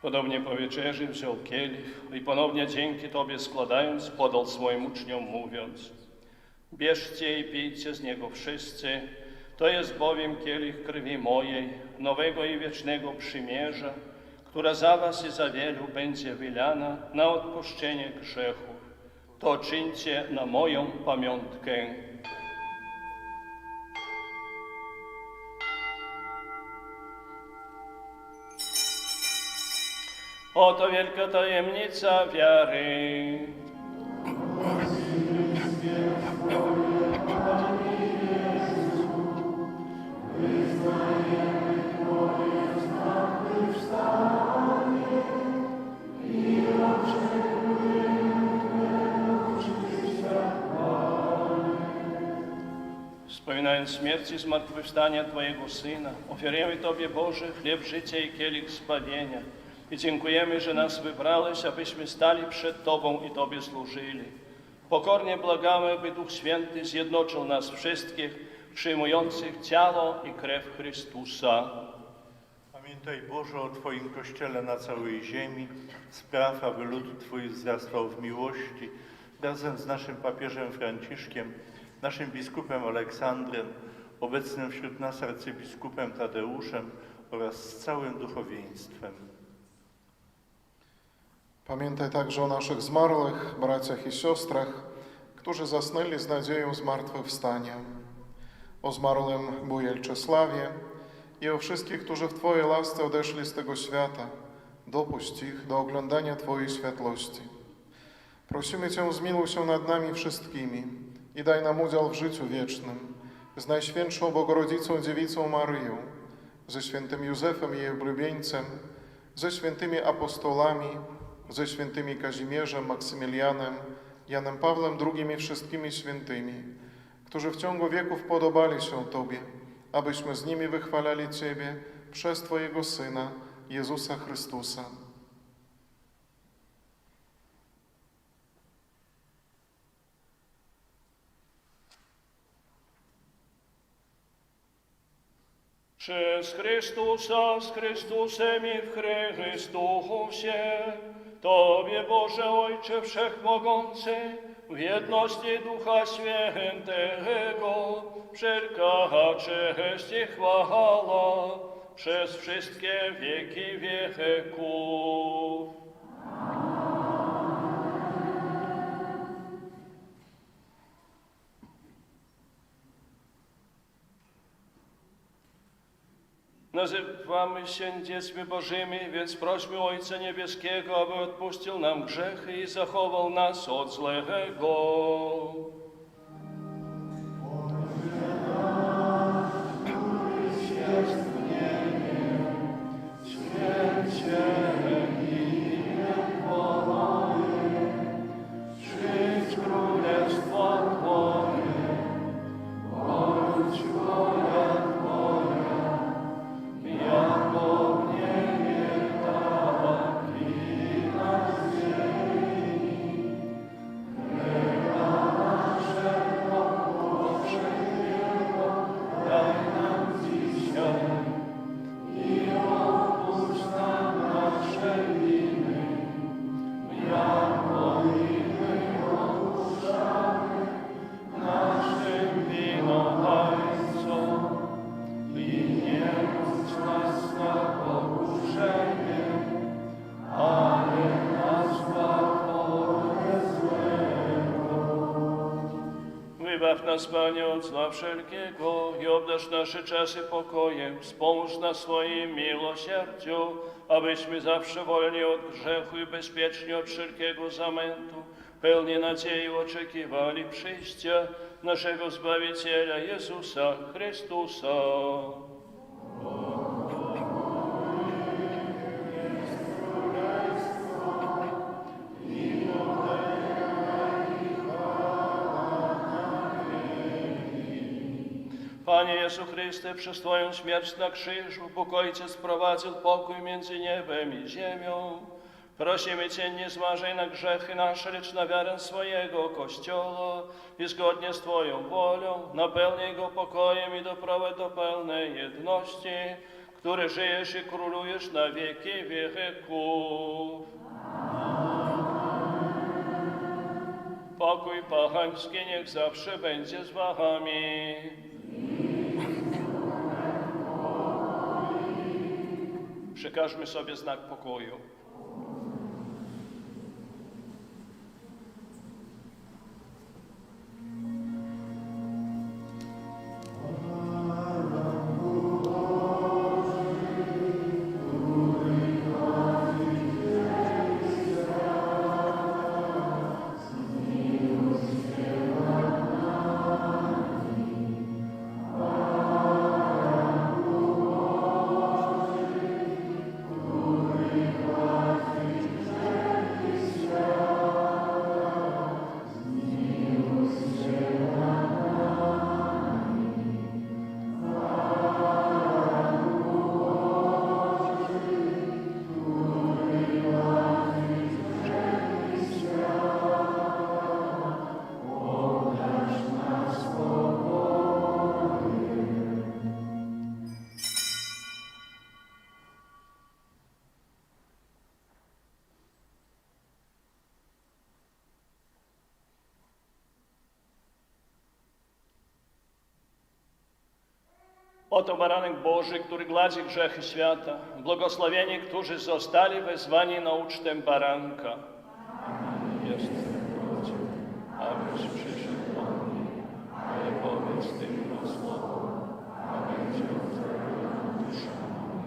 Podobnie po wieczerzy wziął kielich i ponownie dzięki Tobie składając, podał swoim uczniom, mówiąc: bierzcie i pijcie z niego wszyscy, to jest bowiem kielich krwi mojej, nowego i wiecznego przymierza, która za was i za wielu będzie wylana na odpuszczenie grzechów. To czyńcie na moją pamiątkę. Oto wielka tajemnica wiary. Wspominając śmierć i zmartwychwstania Twojego Syna, ofiarujemy Tobie, Boże, chleb życia i kielich zbawienia. I dziękujemy, że nas wybrałeś, abyśmy stali przed Tobą i Tobie służyli. Pokornie błagamy, by Duch Święty zjednoczył nas wszystkich, przyjmujących ciało i krew Chrystusa. Pamiętaj, Boże, o Twoim Kościele na całej ziemi, spraw, aby lud Twój wzrastał w miłości, razem z naszym papieżem Franciszkiem, naszym biskupem Aleksandrem, obecnym wśród nas arcybiskupem Tadeuszem oraz z całym duchowieństwem. Pamiętaj także o naszych zmarłych braciach i siostrach, którzy zasnęli z nadzieją zmartwychwstania, o zmarłym wuju Czesławie i o wszystkich, którzy w Twojej łasce odeszli z tego świata. Dopuść ich do oglądania Twojej światłości. Prosimy Cię, zmiłuj się nad nami wszystkimi i daj nam udział w życiu wiecznym z Najświętszą Bogorodzicą Dziewicą Maryją, ze świętym Józefem jej oblubieńcem, ze świętymi apostołami, ze świętymi Kazimierzem, Maksymilianem, Janem Pawłem II i wszystkimi świętymi, którzy w ciągu wieków podobali się Tobie, abyśmy z nimi wychwalali Ciebie przez Twojego Syna, Jezusa Chrystusa. Przez Chrystusa, z Chrystusem i w Chrystusie, Tobie, Boże Ojcze Wszechmogący, w jedności Ducha Świętego, wszelka cześć i chwała przez wszystkie wieki wieków. Nazywamy się dziećmi Bożymi, więc prośmy Ojca Niebieskiego, aby odpuścił nam grzechy i zachował nas od złego. Wybaw nas, Panie, od zła wszelkiego i obdarz nasze czasy pokojem. Wspomóż nas swoim miłosierdziu, abyśmy zawsze wolni od grzechu i bezpieczni od wszelkiego zamętu, pełni nadziei oczekiwali przyjścia naszego Zbawiciela Jezusa Chrystusa. Panie Jezu Chryste, przez Twoją śmierć na krzyżu Bóg Ojciec wprowadził pokój między niebem i ziemią. Prosimy Cię, nie zmarzaj na grzechy nasze, lecz na wiarę swojego Kościoła i zgodnie z Twoją wolą napełnij go pokojem i doprowadź do pełnej jedności, który żyjesz i królujesz na wieki wieków. Pokój Pański niech zawsze będzie z Wami. Przekażmy sobie znak pokoju. Oto baranek Boży, który gładzi grzechy świata. Błogosławieni, którzy zostali wezwani na ucztę baranka. Jest abyś przyszedł do mnie, ale powiedz tylko słowo, a będzie uzdrowiona dusza moja.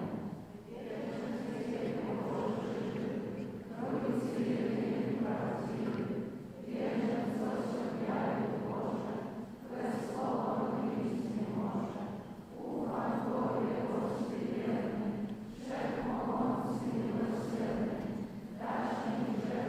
Dasz mi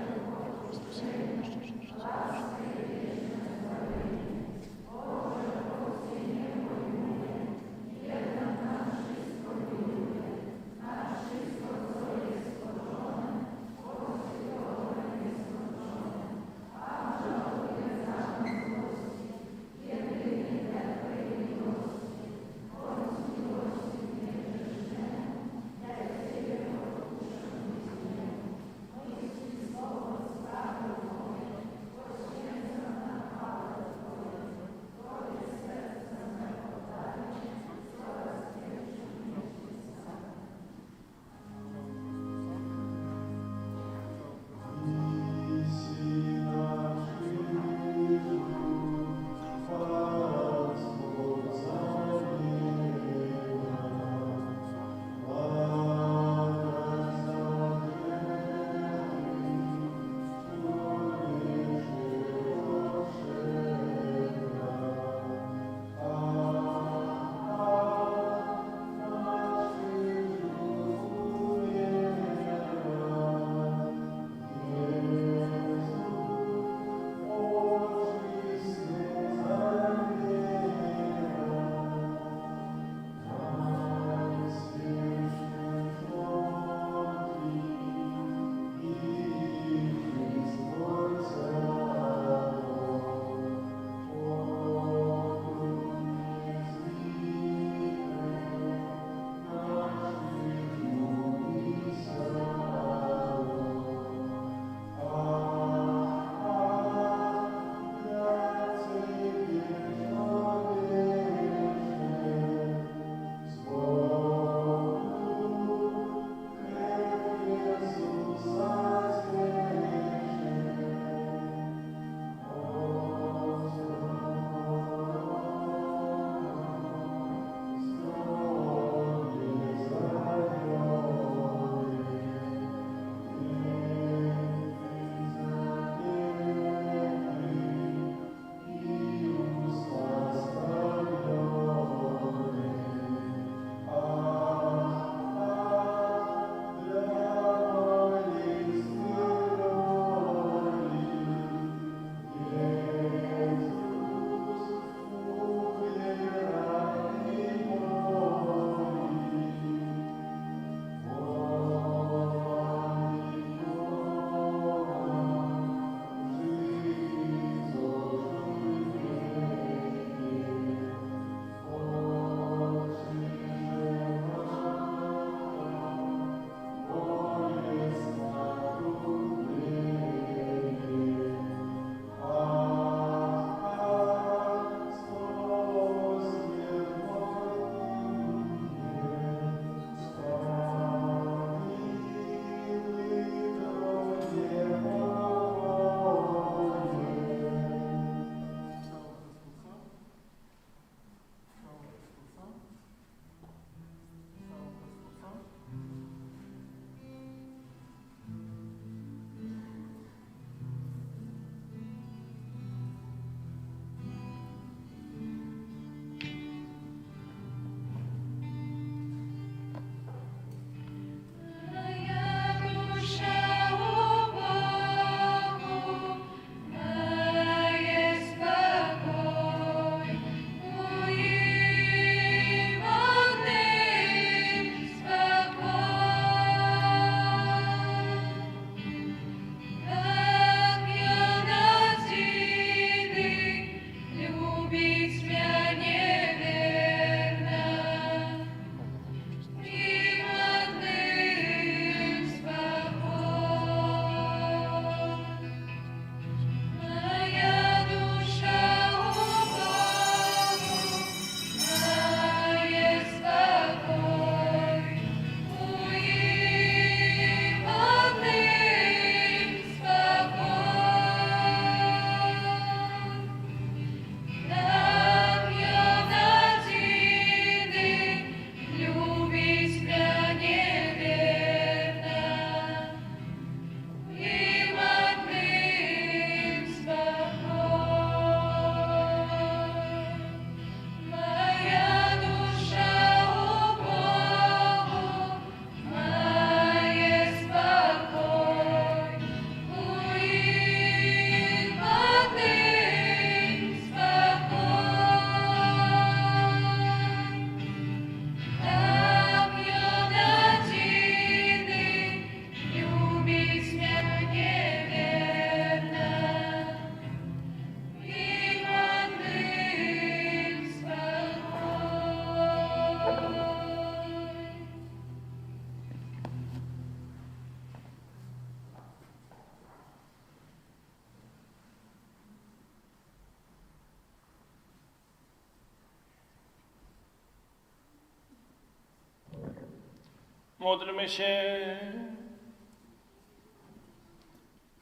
Módlmy się.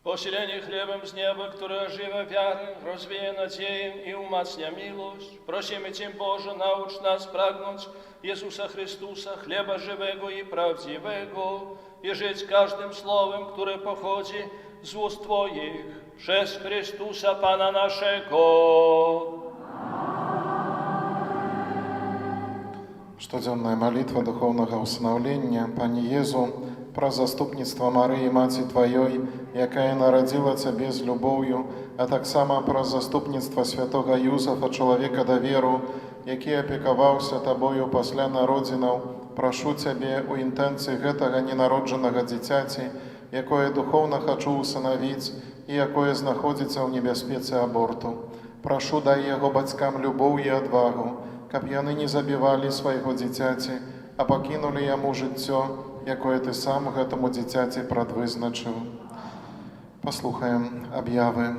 Posilenie chlebem z nieba, które ożywia wiarę, rozwija nadzieję i umacnia miłość. Prosimy Cię, Boże, naucz nas pragnąć Jezusa Chrystusa, chleba żywego i prawdziwego, i żyć każdym słowem, które pochodzi z ust Twoich, przez Chrystusa Pana naszego. Штодзённая молитва духовного усыновления. Пане Езу, про заступництво Марии, Маці Твоей, якая народила Тебе з любов'ю, а так само про заступництво святого Юзефа, чоловіка довіру, який опікувався Тобою після народзінаў. Прошу Тебе у інтенції гэтага ненародженого дзіцяці, якое духовно хочу усыновіць і якое знаходзіцца ў небяспецы аборту. Прошу, дай яго бацькам любоў і адвагу, каб яны не забівалі свайго дзіцяці, а пакінулі яму жыццё, якое Ты сам гэтаму дзіцяці прадвызначыў. Паслухаем аб'явы.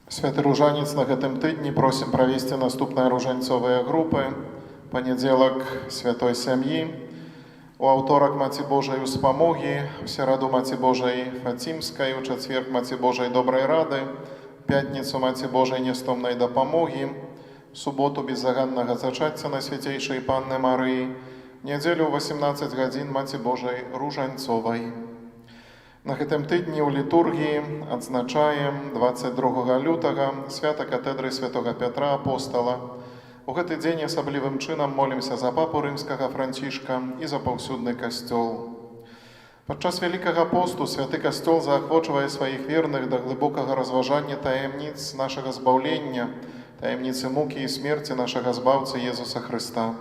Святы ружанец, на гэтым тыдні просім правесці наступныя ружанцовыя групы. Панядзелак святой сям'і, у аўторак Маці Божай Успамогі, у сераду Маці Божай Фацімскай, у чацверг Маці Божай Добрай Рады, у пятніцу Маці Божай Нястомнай Дапамогі, у суботу беззаганнага зачацця Найсвяцейшай Панны Марыі, у нядзелю ў 18 гадзін Маці Божай Ружанцовай. На гэтым тыдні ў літургіі адзначаем 22 лютага свята катедры святога Пятра Апостала. У гэты дзень асаблівым чынам молімся за папу рымскага Францішка і за паўсюдны касцёл. Падчас Вялікага посту святы касцёл заахвочвае сваіх верных да глыбокага разважання таямніц нашага збаўлення, таямніцы мукі і смерці нашага збаўцы Езуса Хрыста.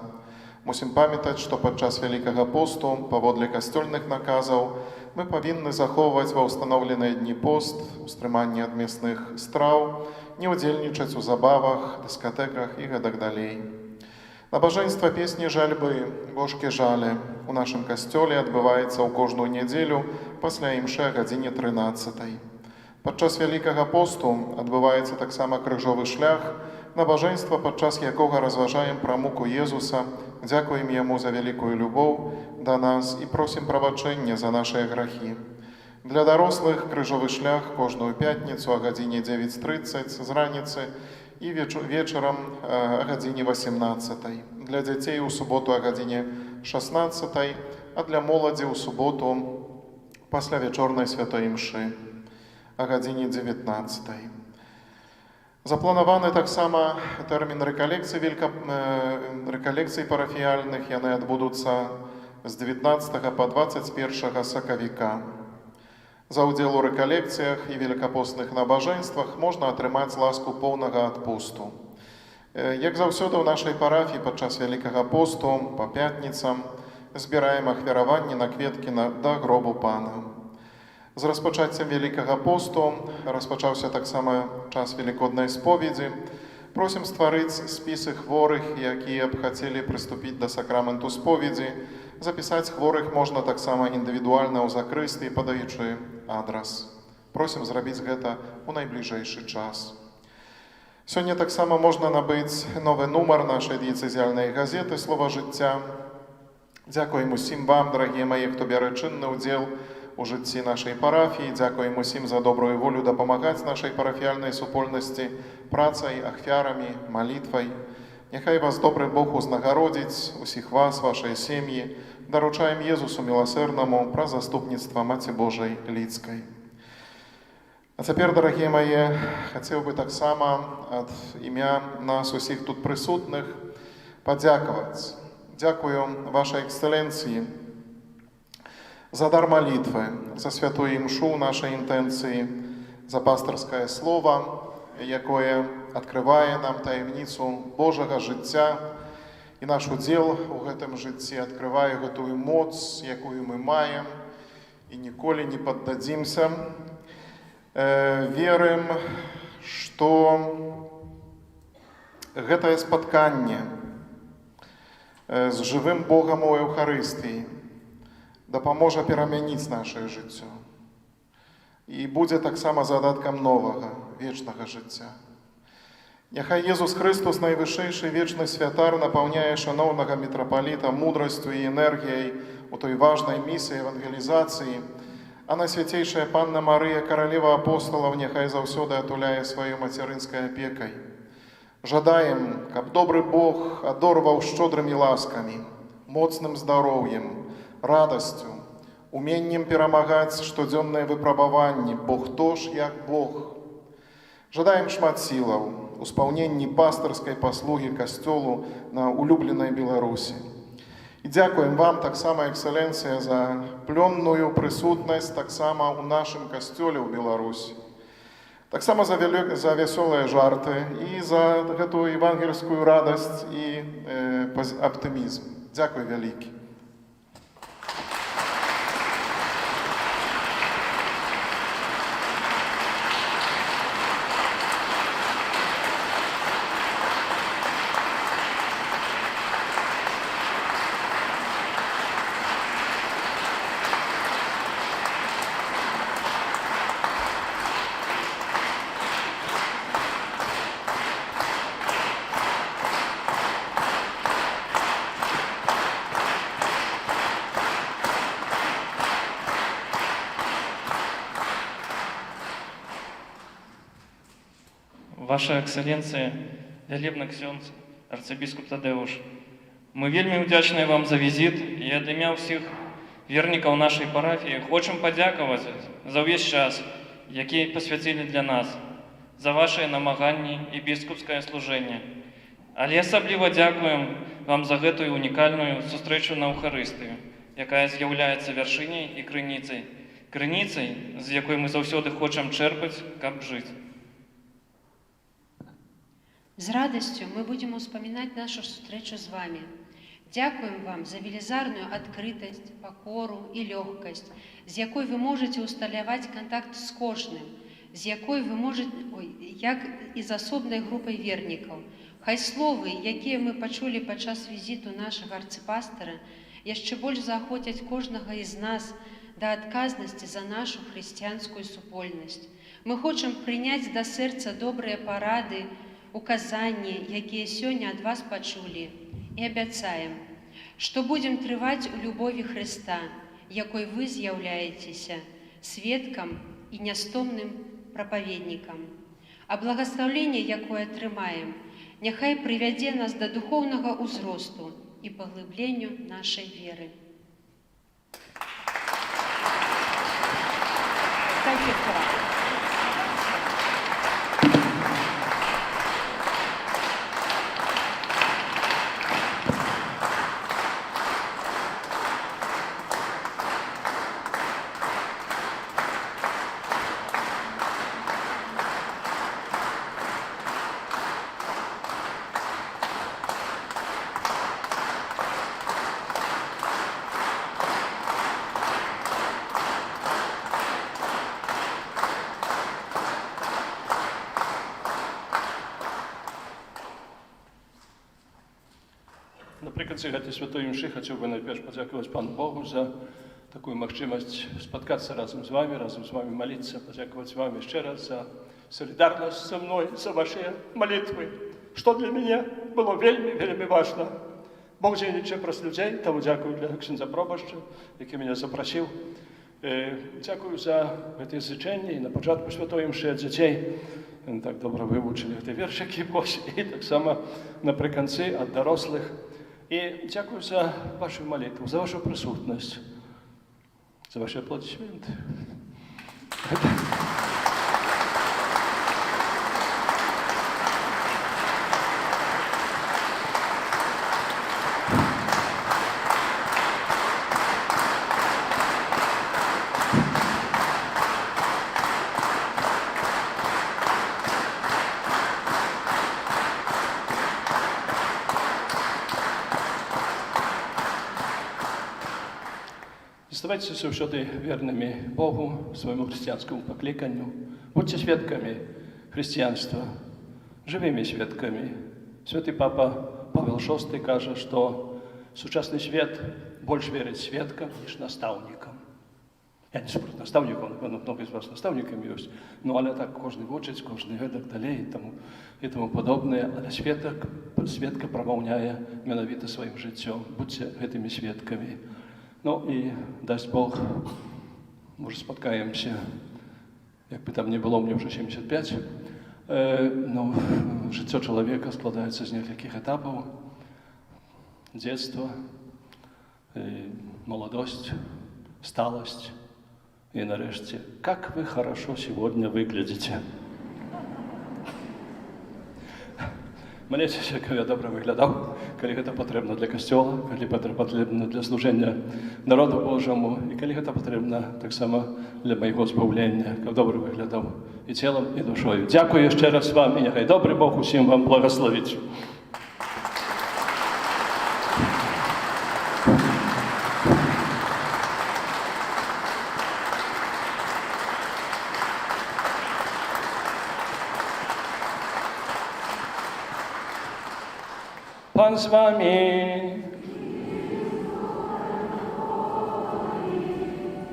Мусім памятаць, што падчас Вялікага посту, паводле касцёльных наказаў, мы павінны захоўваць ва ўстаноўленыя дні пост, устрыманне ад мясных страў, не ўдзельнічаць у забавах, дыскатэках і гэтак далей. Набажэнства песні жальбы, божкі жалі у нашым касцёле адбываецца ў кожную нядзелю пасля імшы о гадзіне 13. Падчас Вялікага посту адбываецца таксама крыжовы шлях, набажэнства, падчас якога разважаем пра муку Езуса, дзякуем Яму за вялікую любоў да нас і просім прабачэння за нашыя грахі. Для дарослых крыжовы шлях кожную пятніцу о гадзіне 9:30 з раніцы і вечарам о гадзіне 18. Для дзяцей у суботу о гадзіне 16, а для моладзі ў суботу пасля вячорнай святой імшы о гадзіне 19. Запланаваны таксама тэрмін рэкалекцый парафіяльных, яны адбудуцца з 19 па 21 сакавіка. За ўдзел у рэкалекцыях і великапостных набажэнствах можна атрымаць ласку поўнага адпусту. Як заўсёды ў нашай парафіі падчас Вялікага посту па пятніцам збіраем ахвяраванні на кветкі да гробу Пана. З распачаццем Вялікага посту распачаўся таксама час велікоднай споведзі. Просім стварыць спісы хворых, якія б хацелі прыступіць да сакраменту споведзі. Запісаць хворых можна таксама індывідуальна ў закрысты, падаючы адрас. Просім зрабіць гэта ў найбліжэйшы час. Сёння таксама можна набыць новы нумар нашай дыяцэзіяльнай газеты «Слова жыцця». Дзякуем усім вам, дарагія мае, хто бярэ чынны ўдзел у жыцці нашай парафіі. Дзякуем усім за добрую волю дапамагаць нашай парафіяльнай супольнасці працай, ахвярамі, малітвай. Няхай вас добры Бог узнагародзіць, усіх вас, вашай сем'і. Даручаем Езусу міласэрнаму пра заступніцтва Маці Божай Лідскай. А цяпер, дарагія мае, хацеў бы таксама ад імя нас усіх тут прысутных падзякаваць. Дзякую вашай эксцэленцыі за дар малітвы, за святую імшу нашай інтэнцыі, за пастырскае слова, якое адкрывае нам таямніцу Божага жыцця і наш удзел у гэтым жыцці, адкрывае гэтую моц, якую мы маем і ніколі не паддадзімся. Верым, што гэтае спатканне з жывым Богам у Еўхарыстыі дапаможа перамяніць нашае жыццё і будзе таксама задаткам новага, вечнага жыцця. Няхай Езус Христос, найвышэйшы вечны святар, напаўняе шаноўнага мітрапаліта мудрасцю і энергіяй у той важнай місіі евангелізацыі, а Найсвяцейшая Панна Марыя, каралева апостолаў, няхай заўсёды атуляе сваёй мацярынскай апекай. Жадаем, каб добры Бог адорваў шчодрымі ласкамі, моцным здароўем, радасцю, уменнем перамагаць штодзённыя выпрабаванні, бо хто ж як Бог. Жадаем шмат сілаў, у спаўненні пастырскай паслугі касцёлу на улюбленай Беларусі. І дзякуем вам таксама, эксцэленцыя, за плённую прысутнасць таксама ў нашым касцёле ў Беларусі. Таксама за вясёлыя жарты і за гэтую евангельскую радасць і аптымізм. Дзякуй вялікі. Ваша эксцэленцыя, вялібны ксёндз, арцыбіскуп Тадеуш, мы вельмі ўдзячныя вам за візіт і ад імя ўсіх вернікаў нашай парафіі хочам падзякаваць за ўвесь час, які пасвяцілі для нас, за вашыя намаганні і біскупскае служэнне. Але асабліва дзякуем вам за гэтую унікальную сустрэчу на Эўхарыстыю, якая з'яўляецца вяршыняй і крыніцай, з якой мы заўсёды хочам чэрпаць, каб жыць. З радасцю мы будем успамінаць нашу сустрэчу з вами. Дзякуем вам за велізарную адкрытасць, пакору і лёгкасць, з якой вы можете усталяваць кантакт з кожным, з якой вы можете, як і з асобнай групай вернікаў. Хай словы, якія мы пачулі падчас візіту нашага арцыпастара, яшчэ больш заахвоцяць кожнага з нас да адказнасці за нашу хрысціянскую супольнасць. Мы хочам прыняць да сэрца добрыя парады, указанні, якія сёння ад вас пачулі, і абяцаем, што будзем трываць у любові Хрыста, якой вы з'яўляецеся сведкам і нястомным прапаведнікам. А благаслаўленне, якое атрымаем, няхай прывядзе нас да духоўнага ўзросту і паглыбленню нашай веры. Напрыканцы гэтай святой імшы хацеў бы найперш падзякаваць Пану Богу за такую магчымасць спаткацца разам з вами маліцца, падзякаваць вам яшчэ раз за солідарнасць са мной, за вашыя малітвы, што для мяне было вельмі, вельмі важна. Бог дзейнічае праз людзей, таму дзякую для ксяндза Пробашча, які мяне запрасіў. Дзякую за гэтыя зычэнні і на пачатку святой імшы ад дзяцей. Так добра вывучылі гэтыя вершыкі, і таксама напрыканцы ад дарослых. І дзякую за вашу малітву, за вашу прысутнасць, за ваші аплодисменты. Оставайтесь заўсёды вернымі Богу, свайму хрысціянскаму пакліканню. Будьце сведкамі хрысціянства, жывымі сведкамі. Святы папа Павел VI кажа, што сучасны свет больш верыць сведкам, ніж настаўнікам. Я не супроти наставників, напевно, много з вас наставниками є, ну, але так кожен учить, кожен так далі і тому подобне, але свідка промовляє менавіта своїм життям, будьте гэтымі свідками. Ну і дасть Бог, може споткаємося, як би там не було, мені вже 75, ну, життя чоловіка складається з некількох етапів, детство, молодость, сталость. И нарешті, как вы хорошо сегодня выглядите. Мне як я добре виглядав, коли це потрібно для костюла, коли це потрібно для служення народу Божому, і коли це потрібно так само для моєго збавлення, як добре виглядав і тілом, і душою. Дякую ще раз вам, і нехай добрий Бог усім вам благословить. Pan z wami.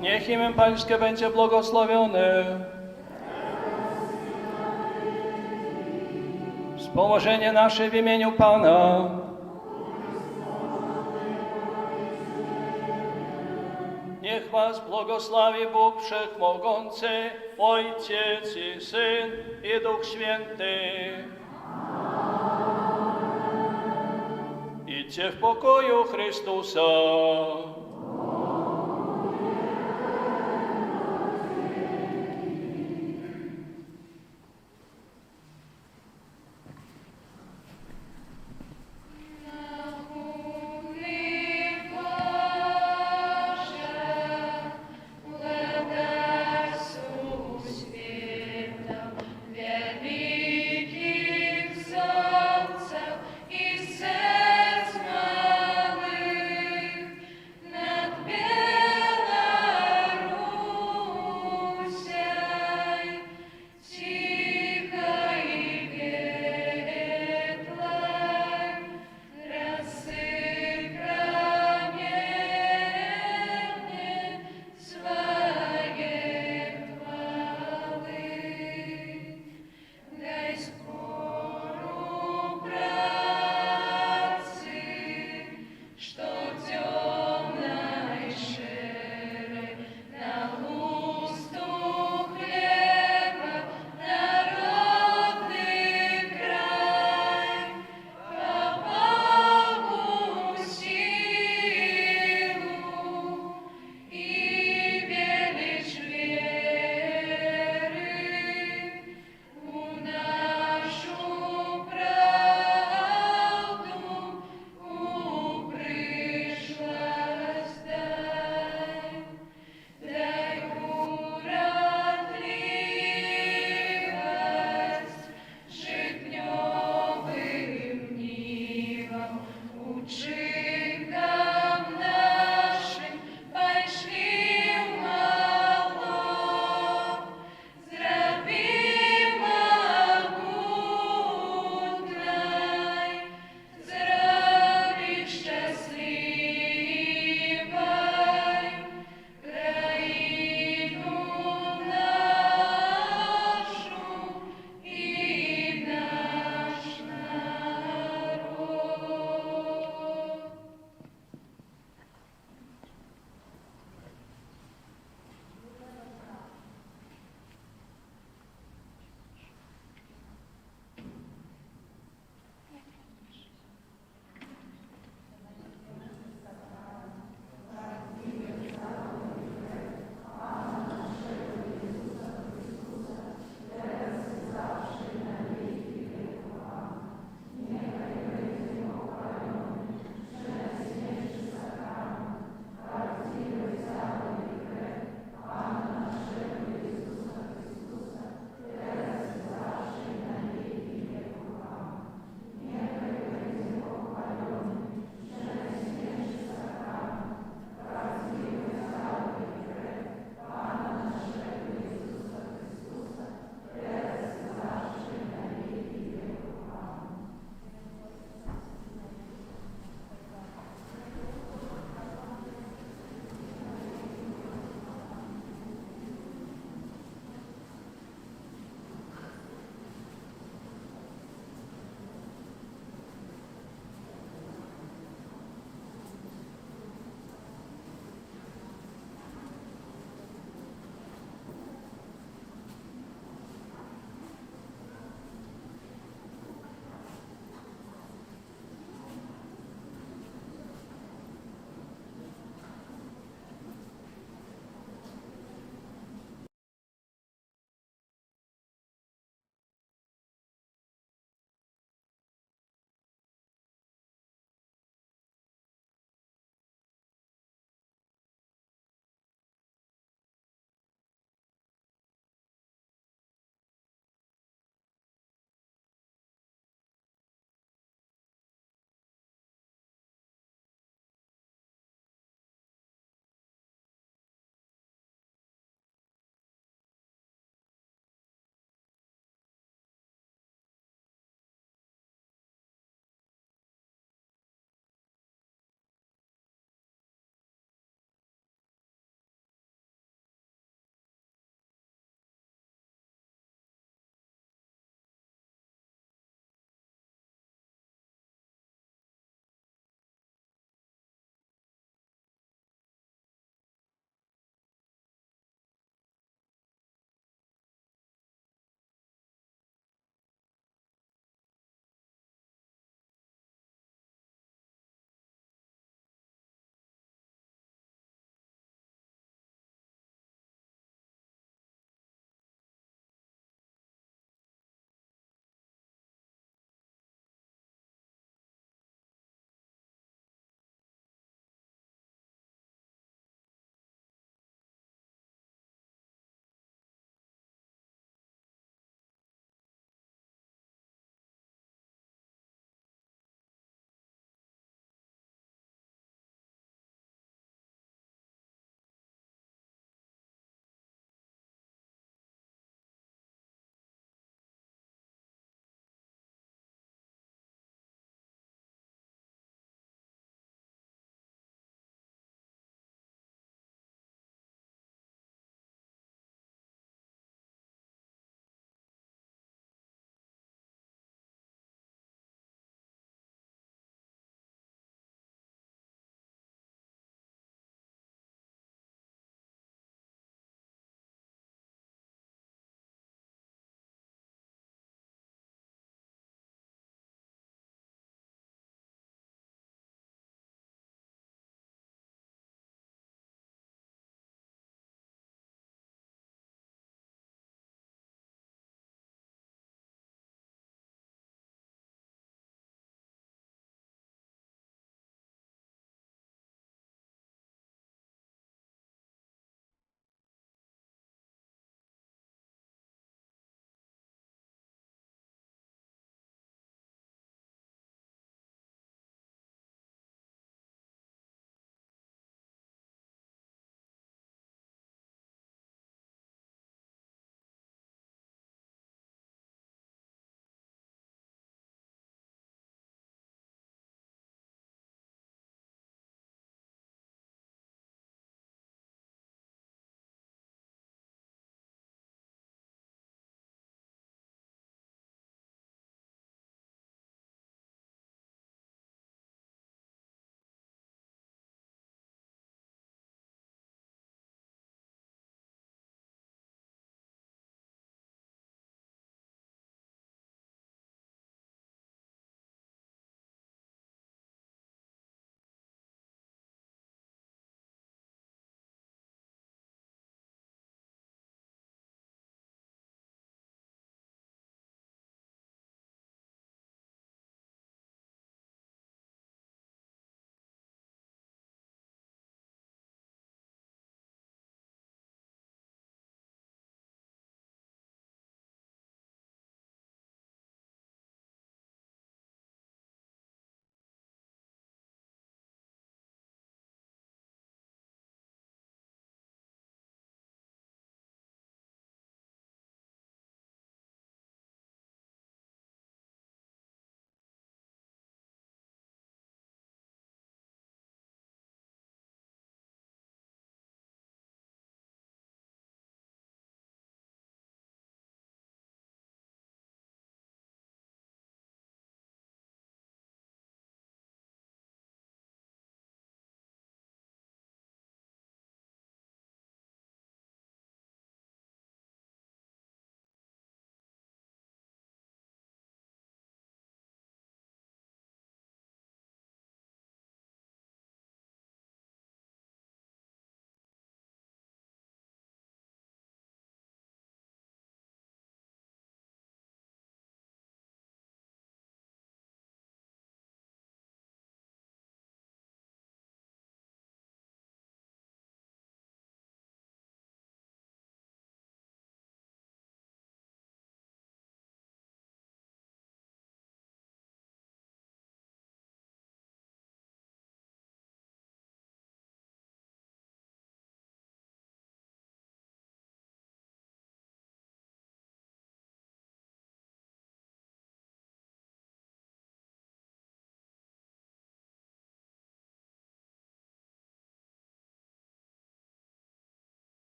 Niech imię Pańskie będzie błogosławione. Wspomożenie nasze w imieniu Pana. Niech was błogosławi Bóg Wszechmogący, Ojciec i Syn i Duch Święty. Idźcie w pokoju Chrystusa.